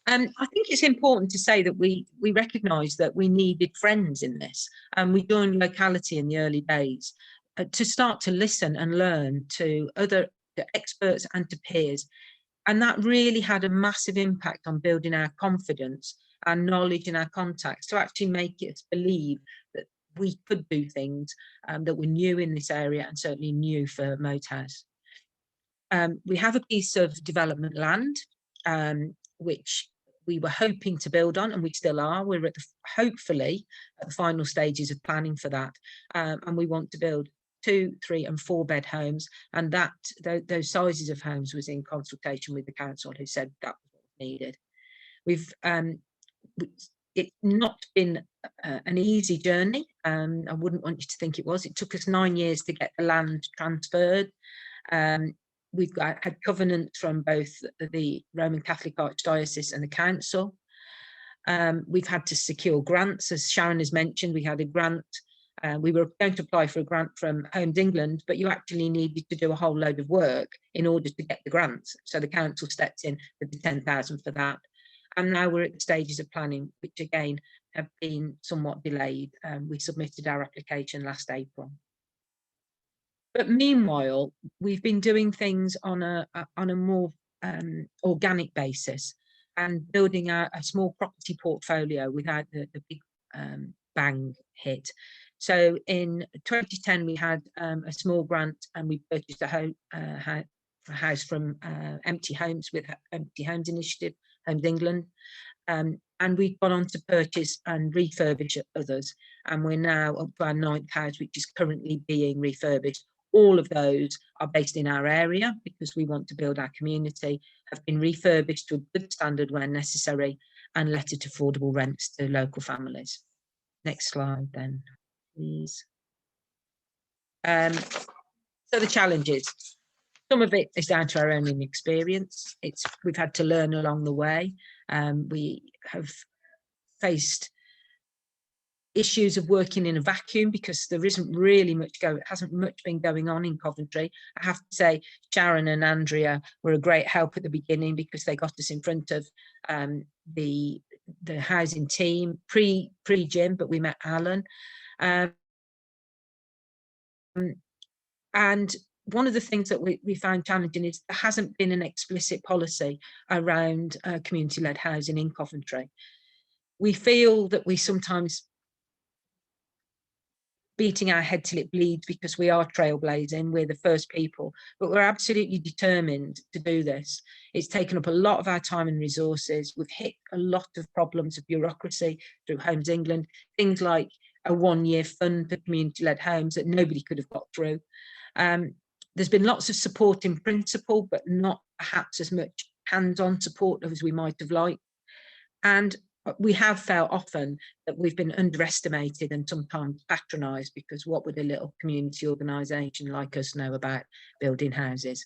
[SPEAKER 3] I think it's important to say that we recognise that we needed friends in this, and we joined locality in the early days to start to listen and learn to other experts and to peers. And that really had a massive impact on building our confidence, our knowledge and our contacts to actually make us believe that we could do things that were new in this area and certainly new for Moat House. We have a piece of development land, which we were hoping to build on, and we still are. We're at hopefully at the final stages of planning for that. And we want to build 2, 3 and 4 bed homes, and those sizes of homes was in consultation with the council, who said that was what was needed. It's not been an easy journey. I wouldn't want you to think it was. It took us 9 years to get the land transferred. We've had covenants from both the Roman Catholic Archdiocese and the council. We've had to secure grants, as Sharon has mentioned. We had a grant. We were going to apply for a grant from Homes England, but you actually needed to do a whole load of work in order to get the grants. So the council stepped in with the 10,000 for that. And now we're at the stages of planning, which again have been somewhat delayed. We submitted our application last April. But meanwhile, we've been doing things on a more organic basis and building a small property portfolio without the big bang hit. So in 2010, we had a small grant, and we purchased a house from Empty Homes with Empty Homes Initiative, Homes England. And we've gone on to purchase and refurbish others. And we're now up to our 9th house, which is currently being refurbished. All of those are based in our area because we want to build our community, have been refurbished to a good standard where necessary, and let at affordable rents to local families. Next slide then, please. So the challenges. Some of it is down to our own inexperience. We've had to learn along the way. We have faced issues of working in a vacuum because there isn't really hasn't much been going on in Coventry. I have to say Sharon and Andrea were a great help at the beginning because they got us in front of the housing team pre-Jim, but we met Alan. And one of the things that we found challenging is there hasn't been an explicit policy around community-led housing in Coventry. We feel that we sometimes beating our head till it bleeds because we are trailblazing, we're the first people, but we're absolutely determined to do this. It's taken up a lot of our time and resources. We've hit a lot of problems of bureaucracy through Homes England, things like a 1-year fund for community-led homes that nobody could have got through. There's been lots of support in principle, but not perhaps as much hands-on support as we might have liked. And we have felt often that we've been underestimated and sometimes patronised because what would a little community organisation like us know about building houses?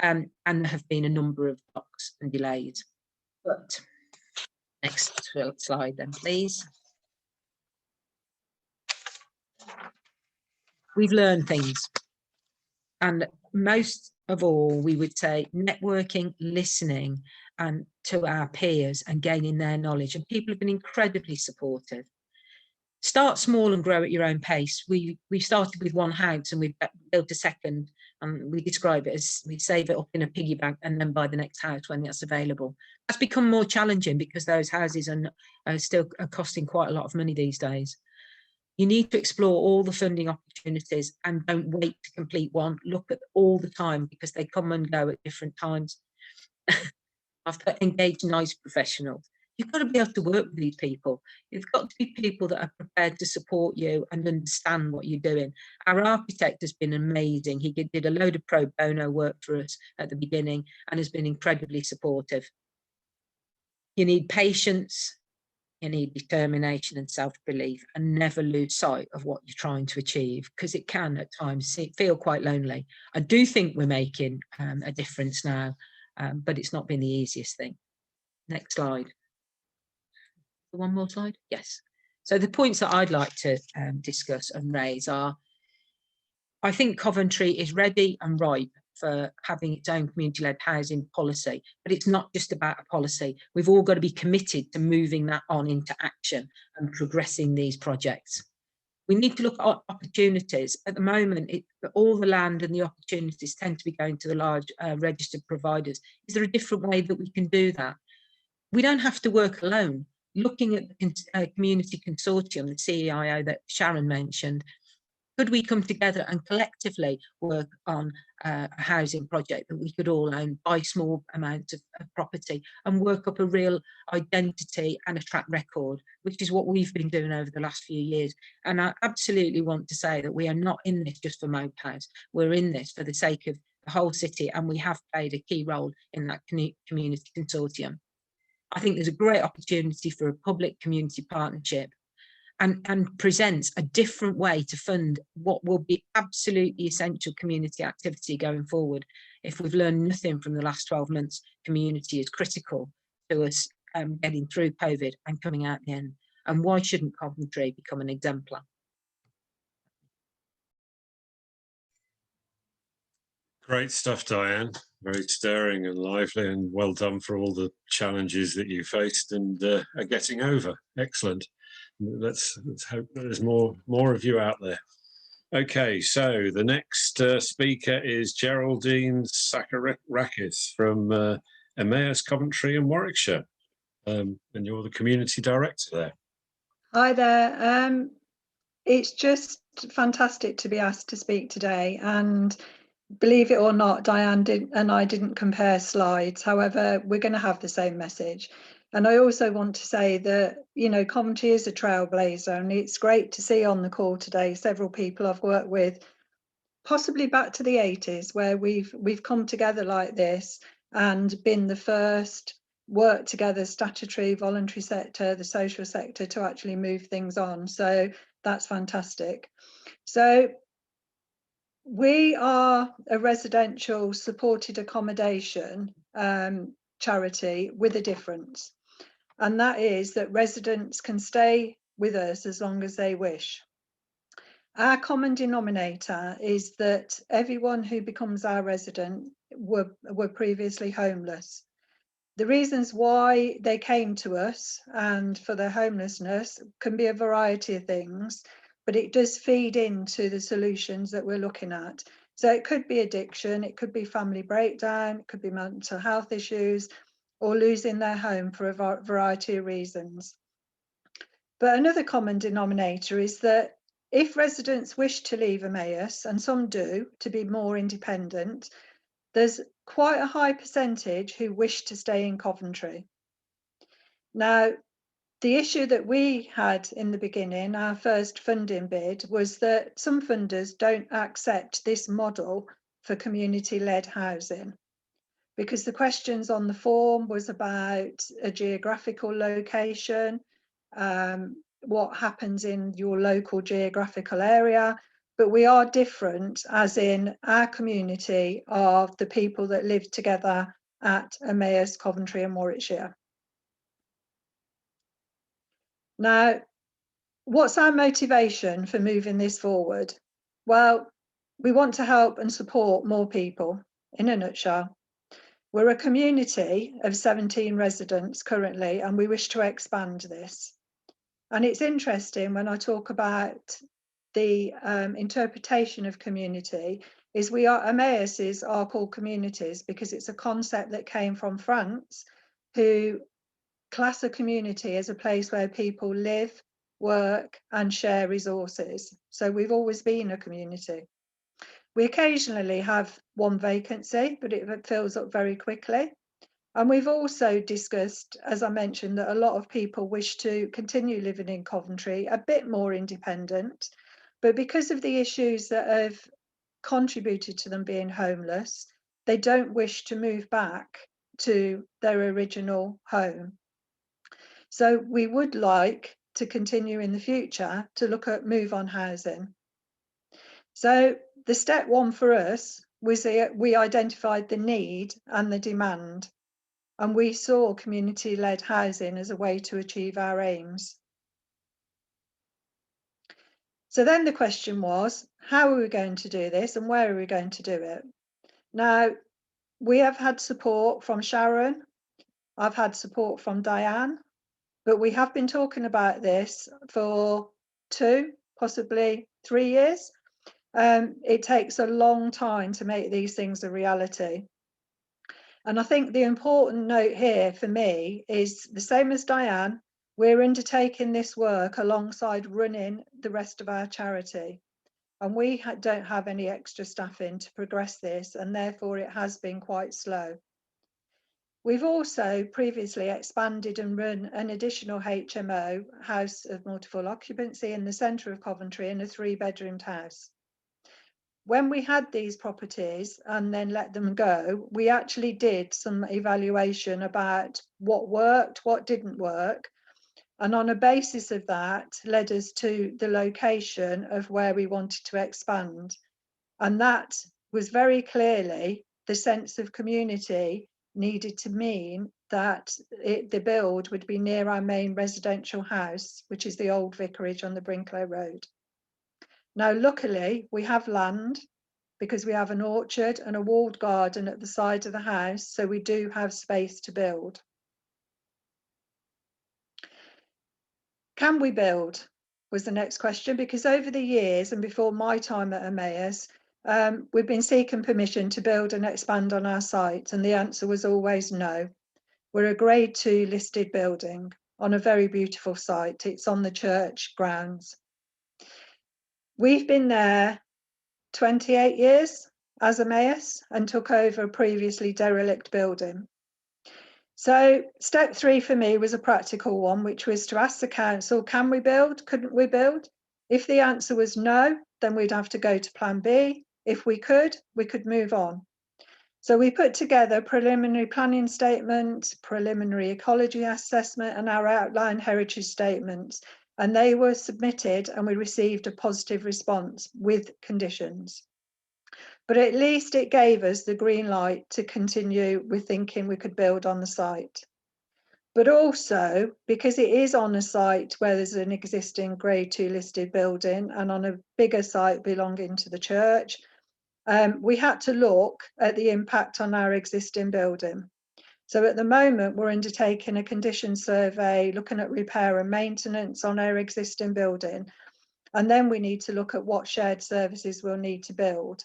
[SPEAKER 3] And there have been a number of blocks and delays. But next slide then, please. We've learned things. And most of all, we would say networking, listening, and to our peers and gaining their knowledge. And people have been incredibly supportive. Start small and grow at your own pace. We started with 1 house and we've built a second, and we describe it as we save it up in a piggy bank and then buy the next house when that's available. That's become more challenging because those houses are still costing quite a lot of money these days. You need to explore all the funding opportunities and don't wait to complete one. Look at all the time because they come and go at different times. I've got engaged nice professionals. You've got to be able to work with these people. You've got to be people that are prepared to support you and understand what you're doing. Our architect has been amazing. He did a load of pro bono work for us at the beginning and has been incredibly supportive. You need patience. You need determination and self-belief, and never lose sight of what you're trying to achieve, because it can at times feel quite lonely. I do think we're making a difference now, but it's not been the easiest thing. Next slide. One more slide. Yes. So the points that I'd like to discuss and raise are, I think Coventry is ready and ripe for having its own community-led housing policy, but it's not just about a policy. We've all got to be committed to moving that on into action and progressing these projects. We need to look at opportunities. At the moment, all the land and the opportunities tend to be going to the large registered providers. Is there a different way that we can do that? We don't have to work alone. Looking at the community consortium, the CEIO that Sharon mentioned, could we come together and collectively work on a housing project that we could all own, buy small amounts of property and work up a real identity and a track record, which is what we've been doing over the last few years. And I absolutely want to say that we are not in this just for Mopaz. We're in this for the sake of the whole city, and we have played a key role in that community consortium. I think there's a great opportunity for a public community partnership and presents a different way to fund what will be absolutely essential community activity going forward. If we've learned nothing from the last 12 months, community is critical to us getting through COVID and coming out the end. And why shouldn't Coventry become an exemplar?
[SPEAKER 1] Great stuff, Diane. Very stirring and lively, and well done for all the challenges that you faced and are getting over. Excellent. Let's hope there's more of you out there. Okay, so the next speaker is Geraldine Sakarakis from Emmaus Coventry and Warwickshire, and you're the community director there.
[SPEAKER 8] Hi there. It's just fantastic to be asked to speak today, and believe it or not, Diane and I didn't compare slides. However, we're going to have the same message. And I also want to say that, you know, Coventry is a trailblazer, and it's great to see on the call today several people I've worked with, possibly back to the 80s, where we've come together like this and been the first work together, statutory, voluntary sector, the social sector, to actually move things on. So that's fantastic. So we are a residential supported accommodation charity with a difference. And that is that residents can stay with us as long as they wish. Our common denominator is that everyone who becomes our resident were previously homeless. The reasons why they came to us and for their homelessness can be a variety of things, but it does feed into the solutions that we're looking at. So it could be addiction, it could be family breakdown, it could be mental health issues, or losing their home for a variety of reasons. But another common denominator is that if residents wish to leave Emmaus, and some do, to be more independent, there's quite a high percentage who wish to stay in Coventry. Now, the issue that we had in the beginning, our first funding bid, was that some funders don't accept this model for community-led housing, because the questions on the form was about a geographical location, what happens in your local geographical area, but we are different, as in our community are the people that live together at Emmaus, Coventry and Warwickshire. Now, what's our motivation for moving this forward? Well, we want to help and support more people, in a nutshell. We're a community of 17 residents currently, and we wish to expand this. And it's interesting when I talk about the interpretation of community, is Emmaus are called communities because it's a concept that came from France, who class a community as a place where people live, work and share resources. So we've always been a community. We occasionally have one vacancy, but it fills up very quickly. And we've also discussed, as I mentioned, that a lot of people wish to continue living in Coventry, a bit more independent, but because of the issues that have contributed to them being homeless, they don't wish to move back to their original home. So we would like to continue in the future to look at move on housing. So the step one for us was we identified the need and the demand. and we saw community-led housing as a way to achieve our aims. So then the question was, how are we going to do this and where are we going to do it? Now, we have had support from Sharon, I've had support from Diane, but we have been talking about this for 2, possibly 3 years. It takes a long time to make these things a reality. And I think the important note here for me is the same as Diane, we're undertaking this work alongside running the rest of our charity. And we don't have any extra staffing to progress this, and therefore it has been quite slow. We've also previously expanded and run an additional HMO, House of Multiple Occupancy, in the centre of Coventry in a 3-bedroomed house. When we had these properties and then let them go, we actually did some evaluation about what worked, what didn't work, and on a basis of that led us to the location of where we wanted to expand. And that was very clearly the sense of community needed to mean that the build would be near our main residential house, which is the old vicarage on the Brinklow Road. Now, luckily, we have land because we have an orchard and a walled garden at the side of the house, so we do have space to build. Can we build? Was the next question, because over the years and before my time at Emmaus, we've been seeking permission to build and expand on our site, and the answer was always no. We're a Grade 2 listed building on a very beautiful site. It's on the church grounds. We've been there 28 years as Emmaus and took over a previously derelict building. So step 3 for me was a practical one, which was to ask the council, can we build? Couldn't we build? If the answer was no, then we'd have to go to plan B. If we could move on. So we put together a preliminary planning statement, preliminary ecology assessment, and our outline heritage statements. And they were submitted and we received a positive response with conditions. But at least it gave us the green light to continue with thinking we could build on the site. But also, because it is on a site where there's an existing Grade 2 listed building and on a bigger site belonging to the church, we had to look at the impact on our existing building. So at the moment, we're undertaking a condition survey, looking at repair and maintenance on our existing building. And then we need to look at what shared services we'll need to build.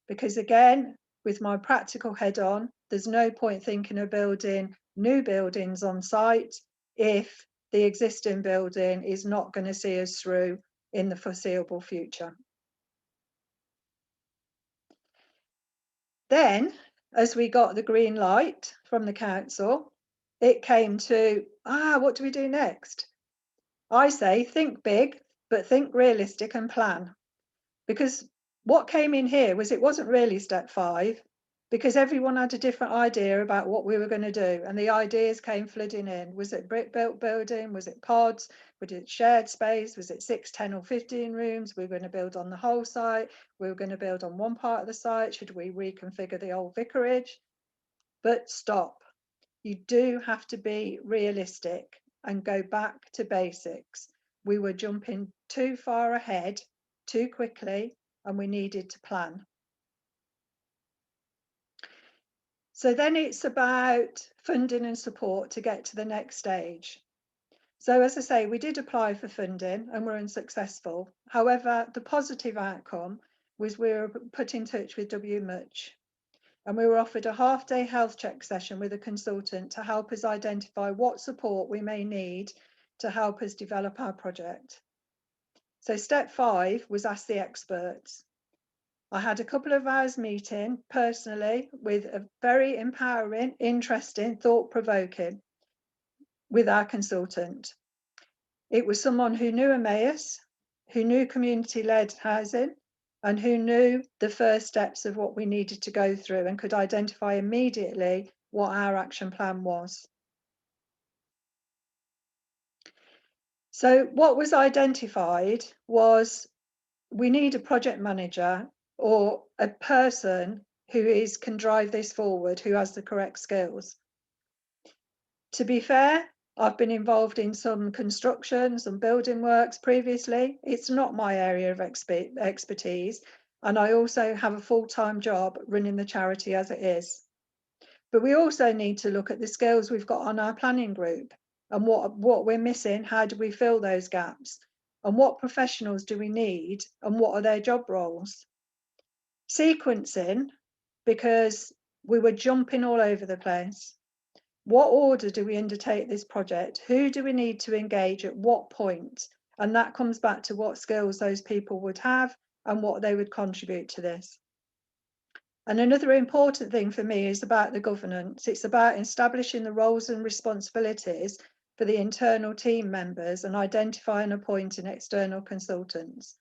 [SPEAKER 8] Because again, with my practical head on, there's no point thinking of building new buildings on site if the existing building is not going to see us through in the foreseeable future. Then, as we got the green light from the council, it came to, what do we do next? I say, think big, but think realistic and plan. Because what came in here was it wasn't really step 5, because everyone had a different idea about what we were going to do. And the ideas came flooding in. Was it brick built building? Was it pods? Was it shared space? Was it 6, 10 or 15 rooms? We were going to build on the whole site. We were going to build on one part of the site. Should we reconfigure the old vicarage? But stop. You do have to be realistic and go back to basics. We were jumping too far ahead, too quickly, and we needed to plan. So then it's about funding and support to get to the next stage. So as I say, we did apply for funding and were unsuccessful. However, the positive outcome was we were put in touch with W Much, and we were offered a half-day health check session with a consultant to help us identify what support we may need to help us develop our project. So step 5 was ask the experts. I had a couple of hours meeting personally with a very empowering, interesting, thought-provoking with our consultant. It was someone who knew Emmaus, who knew community-led housing, and who knew the first steps of what we needed to go through and could identify immediately what our action plan was. So what was identified was we need a project manager or a person who can drive this forward, who has the correct skills. To be fair, I've been involved in some construction, some building works previously. It's not my area of expertise, and I also have a full-time job running the charity as it is. But we also need to look at the skills we've got on our planning group and what we're missing. How do we fill those gaps? And what professionals do we need? And what are their job roles? Sequencing, because we were jumping all over the place. What order do we undertake this project? Who do we need to engage at what point? And that comes back to what skills those people would have and what they would contribute to this. And another important thing for me is about the governance. It's about establishing the roles and responsibilities for the internal team members and identifying and appointing external consultants.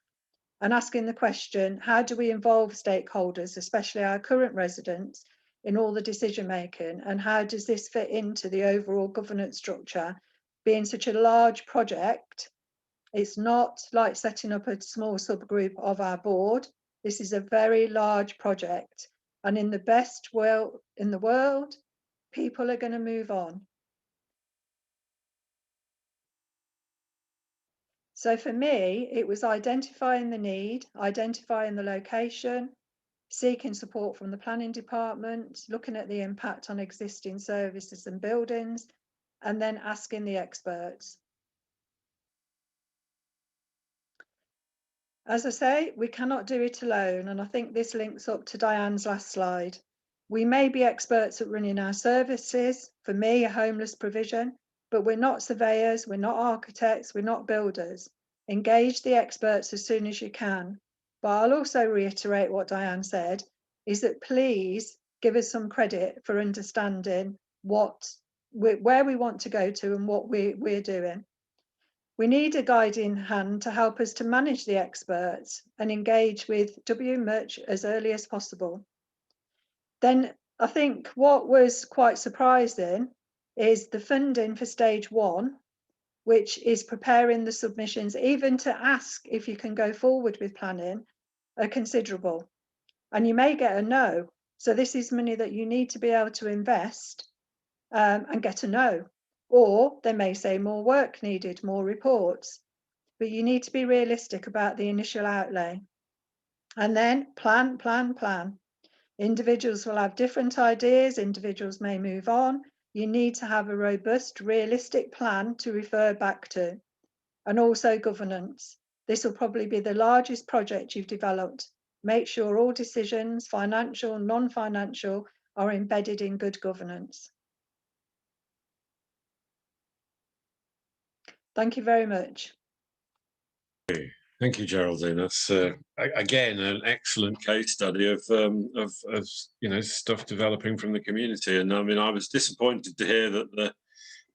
[SPEAKER 8] And asking the question, how do we involve stakeholders, especially our current residents, in all the decision making? And how does this fit into the overall governance structure? Being such a large project, it's not like setting up a small subgroup of our board. This is a very large project. And in the best will in the world, people are going to move on. So for me, it was identifying the need, identifying the location, seeking support from the planning department, looking at the impact on existing services and buildings, and then asking the experts. As I say, we cannot do it alone, and I think this links up to Diane's last slide. We may be experts at running our services, for me, a homeless provision, but we're not surveyors, we're not architects, we're not builders. Engage the experts as soon as you can. But I'll also reiterate what Diane said, is that please give us some credit for understanding where we want to go to and what we're doing. We need a guiding hand to help us to manage the experts and engage with WMURCH as early as possible. Then I think what was quite surprising is the funding for stage 1, which is preparing the submissions, even to ask if you can go forward with planning, are considerable. And you may get a no. So this is money that you need to be able to invest and get a no. Or they may say more work needed, more reports, but you need to be realistic about the initial outlay. And then plan. Individuals will have different ideas, individuals may move on. You need to have a robust, realistic plan to refer back to. And also governance. This will probably be the largest project you've developed. Make sure all decisions, financial, non-financial, are embedded in good governance. Thank you very much.
[SPEAKER 1] Thank you, Geraldine. That's again an excellent case study of stuff developing from the community. And I mean, I was disappointed to hear that the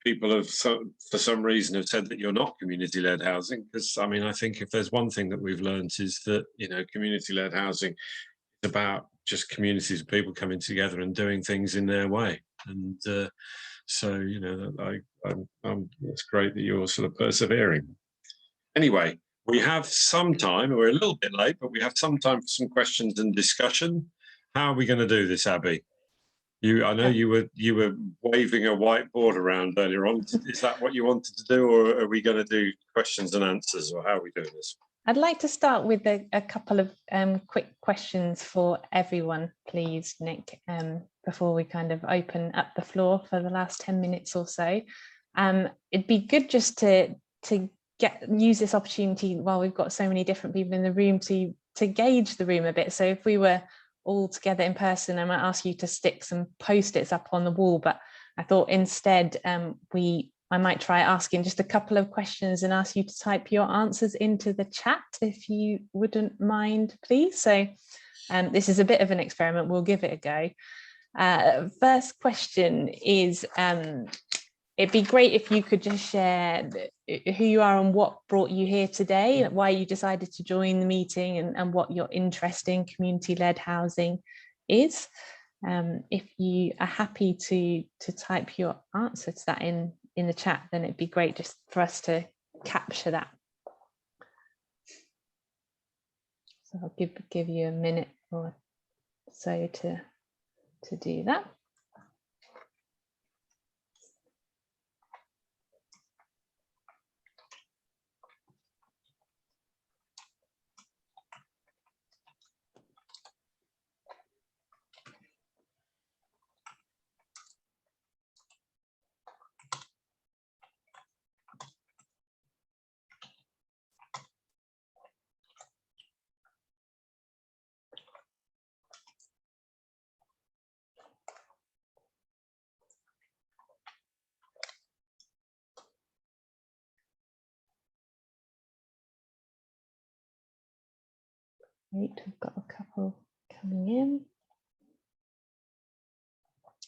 [SPEAKER 1] people have for some reason have said that you're not community-led housing, because I mean, I think if there's one thing that we've learned is that community-led housing is about just communities of people coming together and doing things in their way. And so it's great that you're sort of persevering. Anyway, we have some time. We're a little bit late, but we have some time for some questions and discussion. How are we going to do this, Abby? I know you were waving a whiteboard around earlier on. Is that what you wanted to do, or are we going to do questions and answers, or how are we doing this?
[SPEAKER 2] I'd like to start with a couple of quick questions for everyone, please, Nick, before we kind of open up the floor for the last 10 minutes or so. It'd be good just to use this opportunity while we've got so many different people in the room to gauge the room a bit. So if we were all together in person, I might ask you to stick some post-its up on the wall, but I thought instead I might try asking just a couple of questions and ask you to type your answers into the chat, if you wouldn't mind, please. So this is a bit of an experiment. We'll give it a go. First question is, it'd be great if you could just share who you are and what brought you here today, why you decided to join the meeting, and what your interest in community-led housing is. If you are happy to type your answer to that in the chat, then it'd be great just for us to capture that. So I'll give you a minute or so to do that. Great, we've got a couple coming in.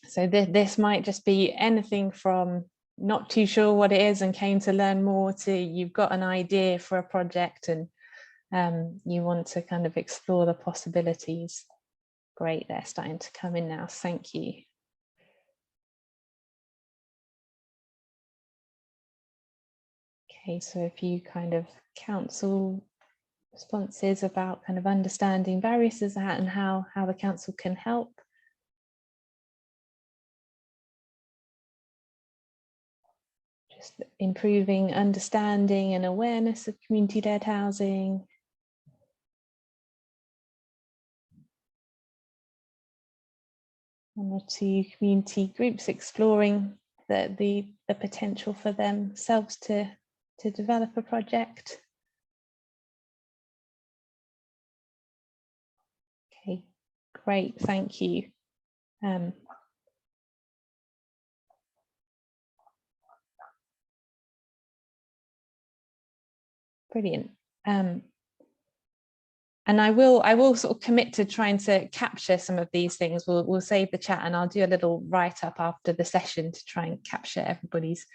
[SPEAKER 2] So this might just be anything from not too sure what it is and came to learn more to you've got an idea for a project and you want to kind of explore the possibilities. Great, they're starting to come in now. Thank you. Okay, so a few kind of council responses about kind of understanding barriers and how the council can help. Just improving understanding and awareness of community-led housing. One or two community groups exploring the potential for themselves to develop a project. Okay, great, thank you. Brilliant. And I will sort of commit to trying to capture some of these things. We'll save the chat and I'll do a little write-up after the session to try and capture everybody's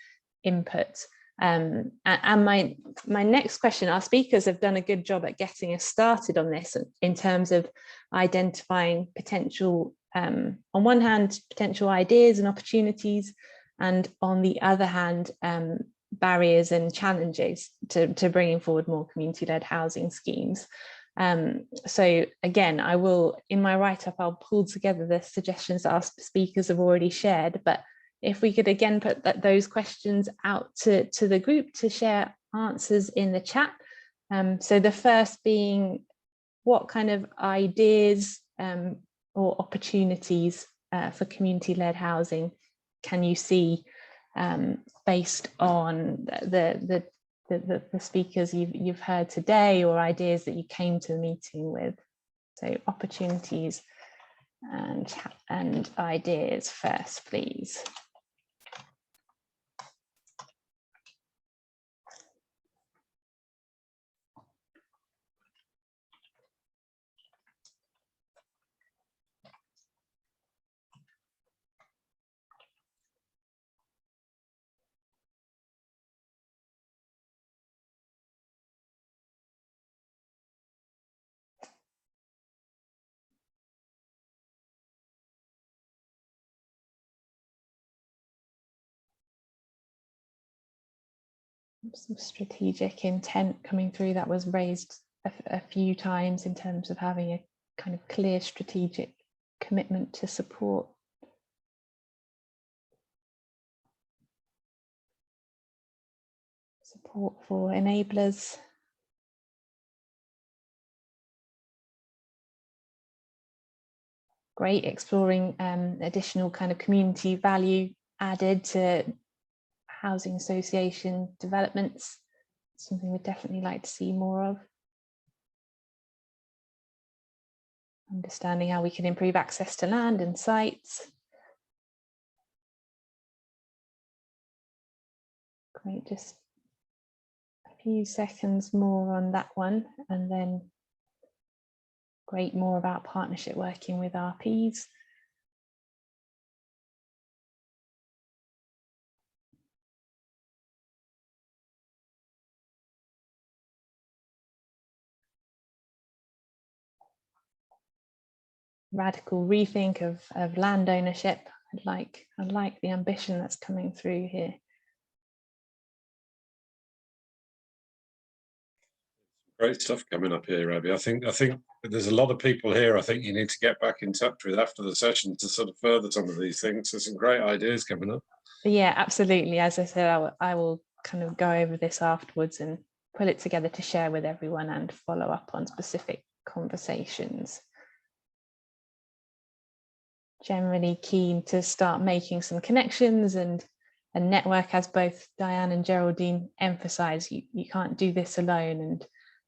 [SPEAKER 2] input. And my next question, our speakers have done a good job at getting us started on this in terms of identifying potential, on one hand, potential ideas and opportunities, and on the other hand, barriers and challenges to bringing forward more community-led housing schemes. So again, I will, in my write-up, I'll pull together the suggestions that our speakers have already shared, but if we could again put those questions out to the group to share answers in the chat. So the first being, what kind of ideas or opportunities for community-led housing can you see based on the speakers you've heard today, or ideas that you came to the meeting with? So opportunities and ideas first, please. Some strategic intent coming through that was raised a few times in terms of having a kind of clear strategic commitment to support. Support for enablers. Great, exploring additional kind of community value added to housing association developments, something we'd definitely like to see more of. Understanding how we can improve access to land and sites. Great, just a few seconds more on that one, and then great, more about partnership working with RPs. Radical rethink of land ownership. I like the ambition that's coming through here.
[SPEAKER 1] Great stuff coming up here, Abby. I think there's a lot of people here I think you need to get back in touch with after the session to sort of further some of these things. There's some great ideas coming up.
[SPEAKER 2] Yeah, absolutely. As I said, I will kind of go over this afterwards and put it together to share with everyone and follow up on specific conversations. Generally keen to start making some connections and network, as both Diane and Geraldine emphasise. You can't do this alone,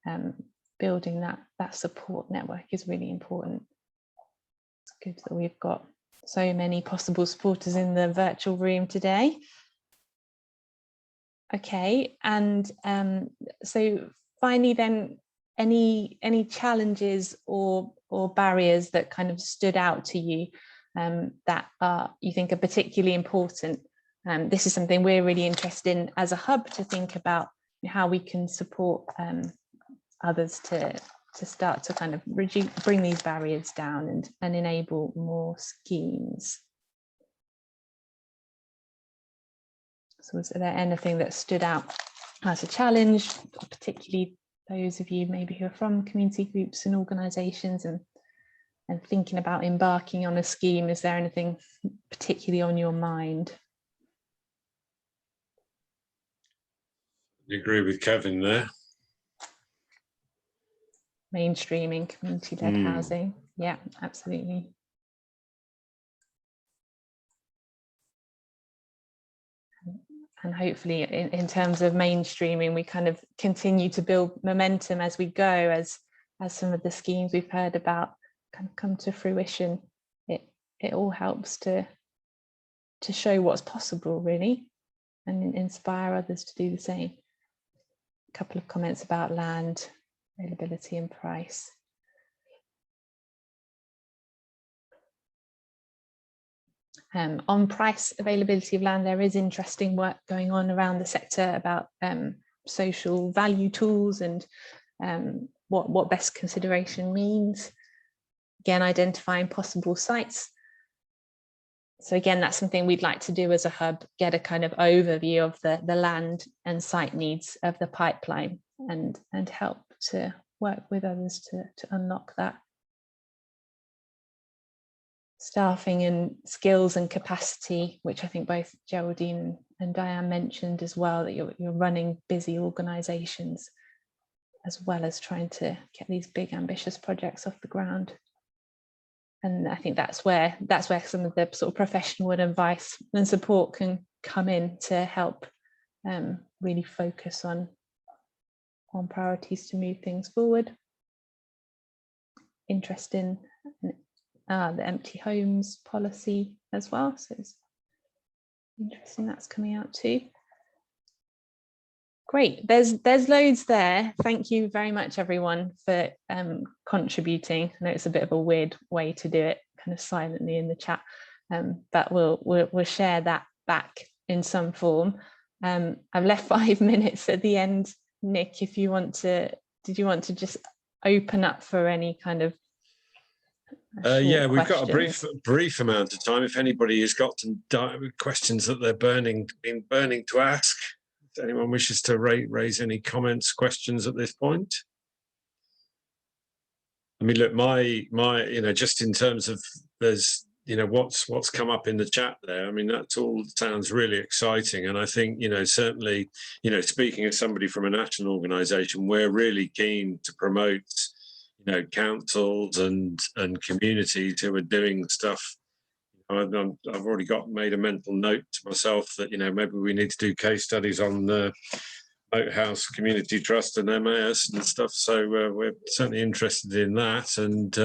[SPEAKER 2] and building that support network is really important. It's good that we've got so many possible supporters in the virtual room today. Okay, and so finally then, any challenges or barriers that kind of stood out to you that you think are particularly important? This is something we're really interested in as a hub, to think about how we can support others to start to kind of bring these barriers down and enable more schemes. So was there anything that stood out as a challenge, particularly those of you maybe who are from community groups and organisations and thinking about embarking on a scheme? Is there anything particularly on your mind?
[SPEAKER 1] I agree with Kevin there.
[SPEAKER 2] Mainstreaming community-led housing. Yeah, absolutely. And hopefully in terms of mainstreaming, we kind of continue to build momentum as we go, as some of the schemes we've heard about kind of come to fruition. It all helps to show what's possible, really, and inspire others to do the same. A couple of comments about land availability and price. On price availability of land, there is interesting work going on around the sector about social value tools and what best consideration means. Again, identifying possible sites. So again, that's something we'd like to do as a hub, get a kind of overview of the land and site needs of the pipeline and help to work with others to unlock that. Staffing and skills and capacity, which I think both Geraldine and Diane mentioned as well, that you're running busy organisations as well as trying to get these big ambitious projects off the ground. And I think that's where some of the sort of professional advice and support can come in to help really focus on priorities to move things forward. Interest in the empty homes policy as well, so it's interesting that's coming out too. Great, there's loads there. Thank you very much everyone for contributing. I know it's a bit of a weird way to do it, kind of silently in the chat, but we'll share that back in some form. I've left 5 minutes at the end. Nick, if you want to, did you want to just open up for any kind of
[SPEAKER 1] yeah, we've got a brief amount of time. If anybody has got some questions that they're been burning to ask, if anyone wishes to raise any comments, questions at this point. I mean, look, my just in terms of there's what's come up in the chat there. I mean, that all sounds really exciting, and I think certainly speaking as somebody from a national organisation, we're really keen to promote councils and communities who are doing stuff. I've already made a mental note to myself that maybe we need to do case studies on the Boathouse Community Trust and MAS and stuff. So we're certainly interested in that, and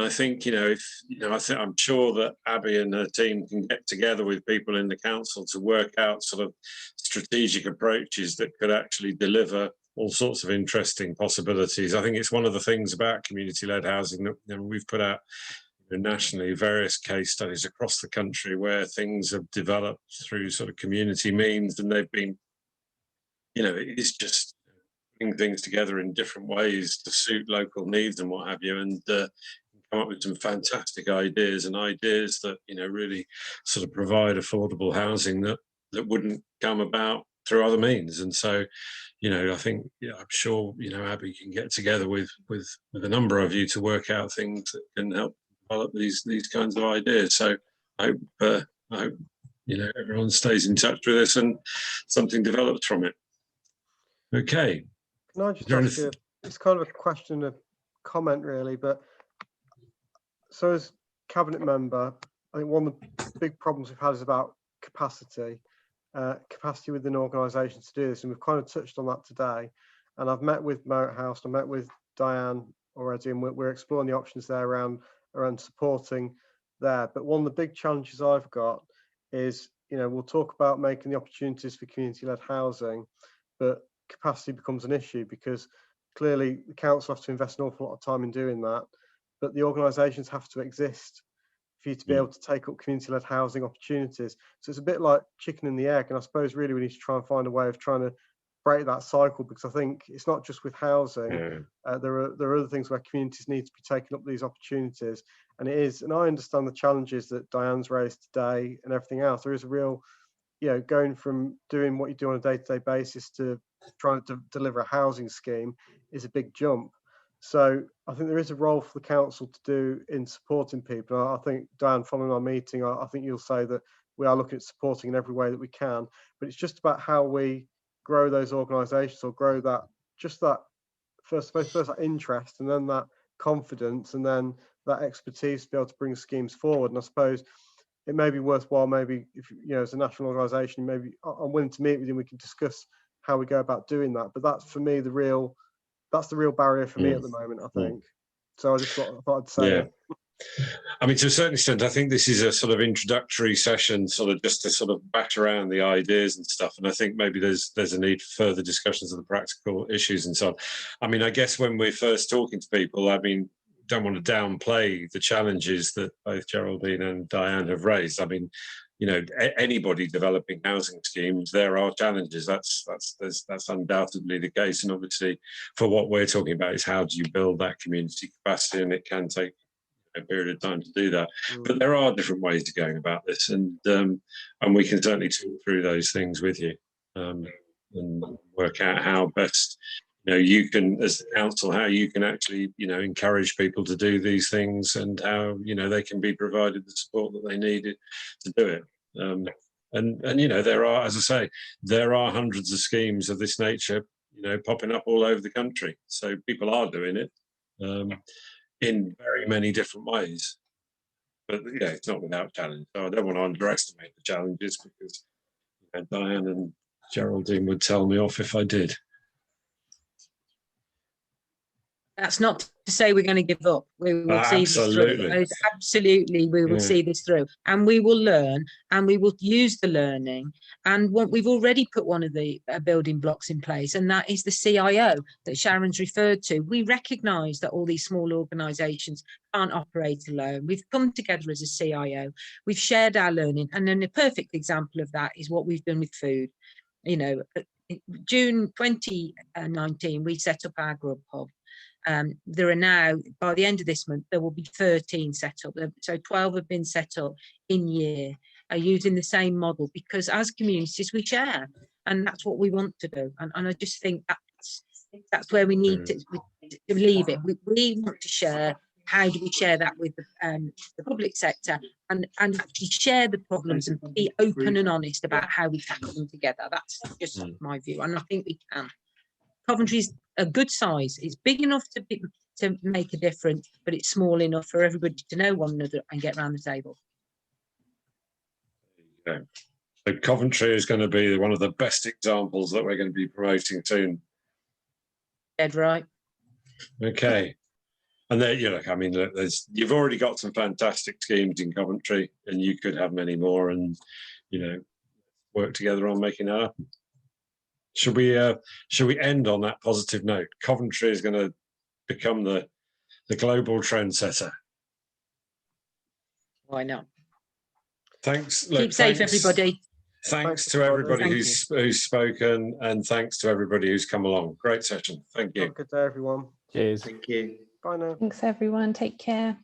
[SPEAKER 1] I think I'm sure that Abby and her team can get together with people in the council to work out sort of strategic approaches that could actually deliver all sorts of interesting possibilities. I think it's one of the things about community-led housing that we've put out nationally various case studies across the country where things have developed through sort of community means, and they've been, it's just putting things together in different ways to suit local needs and what have you, and come up with some fantastic ideas that really sort of provide affordable housing that wouldn't come about through other means. And so I think I'm sure Abby can get together with a number of you to work out things that can help develop these kinds of ideas. So I hope everyone stays in touch with us and something develops from it. Okay.
[SPEAKER 4] Can I just ask you, it's kind of a question, a comment really, but so as cabinet member, I think one of the big problems we've had is about capacity within organisations to do this, and we've kind of touched on that today. And I've met with Boathouse, I met with Diane already, and we're exploring the options there around supporting there. But one of the big challenges I've got is, we'll talk about making the opportunities for community-led housing, but capacity becomes an issue because clearly the council have to invest an awful lot of time in doing that, but the organisations have to exist for you to be able to take up community-led housing opportunities. So it's a bit like chicken and the egg, and I suppose really we need to try and find a way of trying to break that cycle, because I think it's not just with housing. There are other things where communities need to be taking up these opportunities, and I understand the challenges that Diane's raised today and everything else. There is a real, going from doing what you do on a day-to-day basis to trying to deliver a housing scheme is a big jump. So I think there is a role for the council to do in supporting people. I think, Diane, following our meeting, I think you'll say that we are looking at supporting in every way that we can, but it's just about how we grow those organisations, or grow that, just that first that interest, and then that confidence, and then that expertise to be able to bring schemes forward. And I suppose it may be worthwhile, maybe if as a national organisation, maybe I'm willing to meet with you and we can discuss how we go about doing that. But that's for me the real barrier for me at the moment, I think. So I just thought I'd say it.
[SPEAKER 1] I mean, to a certain extent, I think this is a sort of introductory session, sort of just to sort of bat around the ideas and stuff. And I think maybe there's a need for further discussions of the practical issues and so on. I mean, I guess when we're first talking to people, I mean, don't want to downplay the challenges that both Geraldine and Diane have raised. I mean, anybody developing housing schemes, there are challenges. That's undoubtedly the case. And obviously, for what we're talking about is how do you build that community capacity, and it can take a period of time to do that. But there are different ways of going about this, and we can certainly talk through those things with you, and work out how best you can, as the council, how you can actually encourage people to do these things, and how they can be provided the support that they need to do it. And there are, as I say, there are hundreds of schemes of this nature popping up all over the country, so people are doing it in very many different ways. But it's not without challenge. So I don't want to underestimate the challenges, because Diane and Geraldine would tell me off if I did.
[SPEAKER 3] That's not to say we're going to give up. We will see this through. Absolutely, we will see this through, and we will learn, and we will use the learning. And we've already put one of the building blocks in place, and that is the CIO that Sharon's referred to. We recognise that all these small organisations can't operate alone. We've come together as a CIO. We've shared our learning, and then a perfect example of that is what we've done with food. June 2019, we set up our Grub Hub. There are now, by the end of this month, there will be 13 set up. So 12 have been set up in year, using the same model, because as communities we share, and that's what we want to do. And I just think that's where we need to leave it. We want to share. How do we share that with the public sector, and actually share the problems and be open and honest about how we tackle them together? That's just my view, and I think we can. Coventry's a good size. It's big enough to make a difference, but it's small enough for everybody to know one another and get around the table.
[SPEAKER 1] So Coventry is going to be one of the best examples that we're going to be promoting soon.
[SPEAKER 3] Dead right.
[SPEAKER 1] Okay. And there, I mean, you've already got some fantastic schemes in Coventry, and you could have many more, and work together on making that happen. Should we end on that positive note? Coventry is going to become the global trendsetter.
[SPEAKER 3] Why not?
[SPEAKER 1] Thanks.
[SPEAKER 3] Keep safe, everybody.
[SPEAKER 1] Thanks to everybody who's spoken, and thanks to everybody who's come along. Great session. Thank you.
[SPEAKER 4] Have a good day, everyone.
[SPEAKER 6] Cheers.
[SPEAKER 5] Thank you.
[SPEAKER 4] Bye now.
[SPEAKER 2] Thanks, everyone. Take care.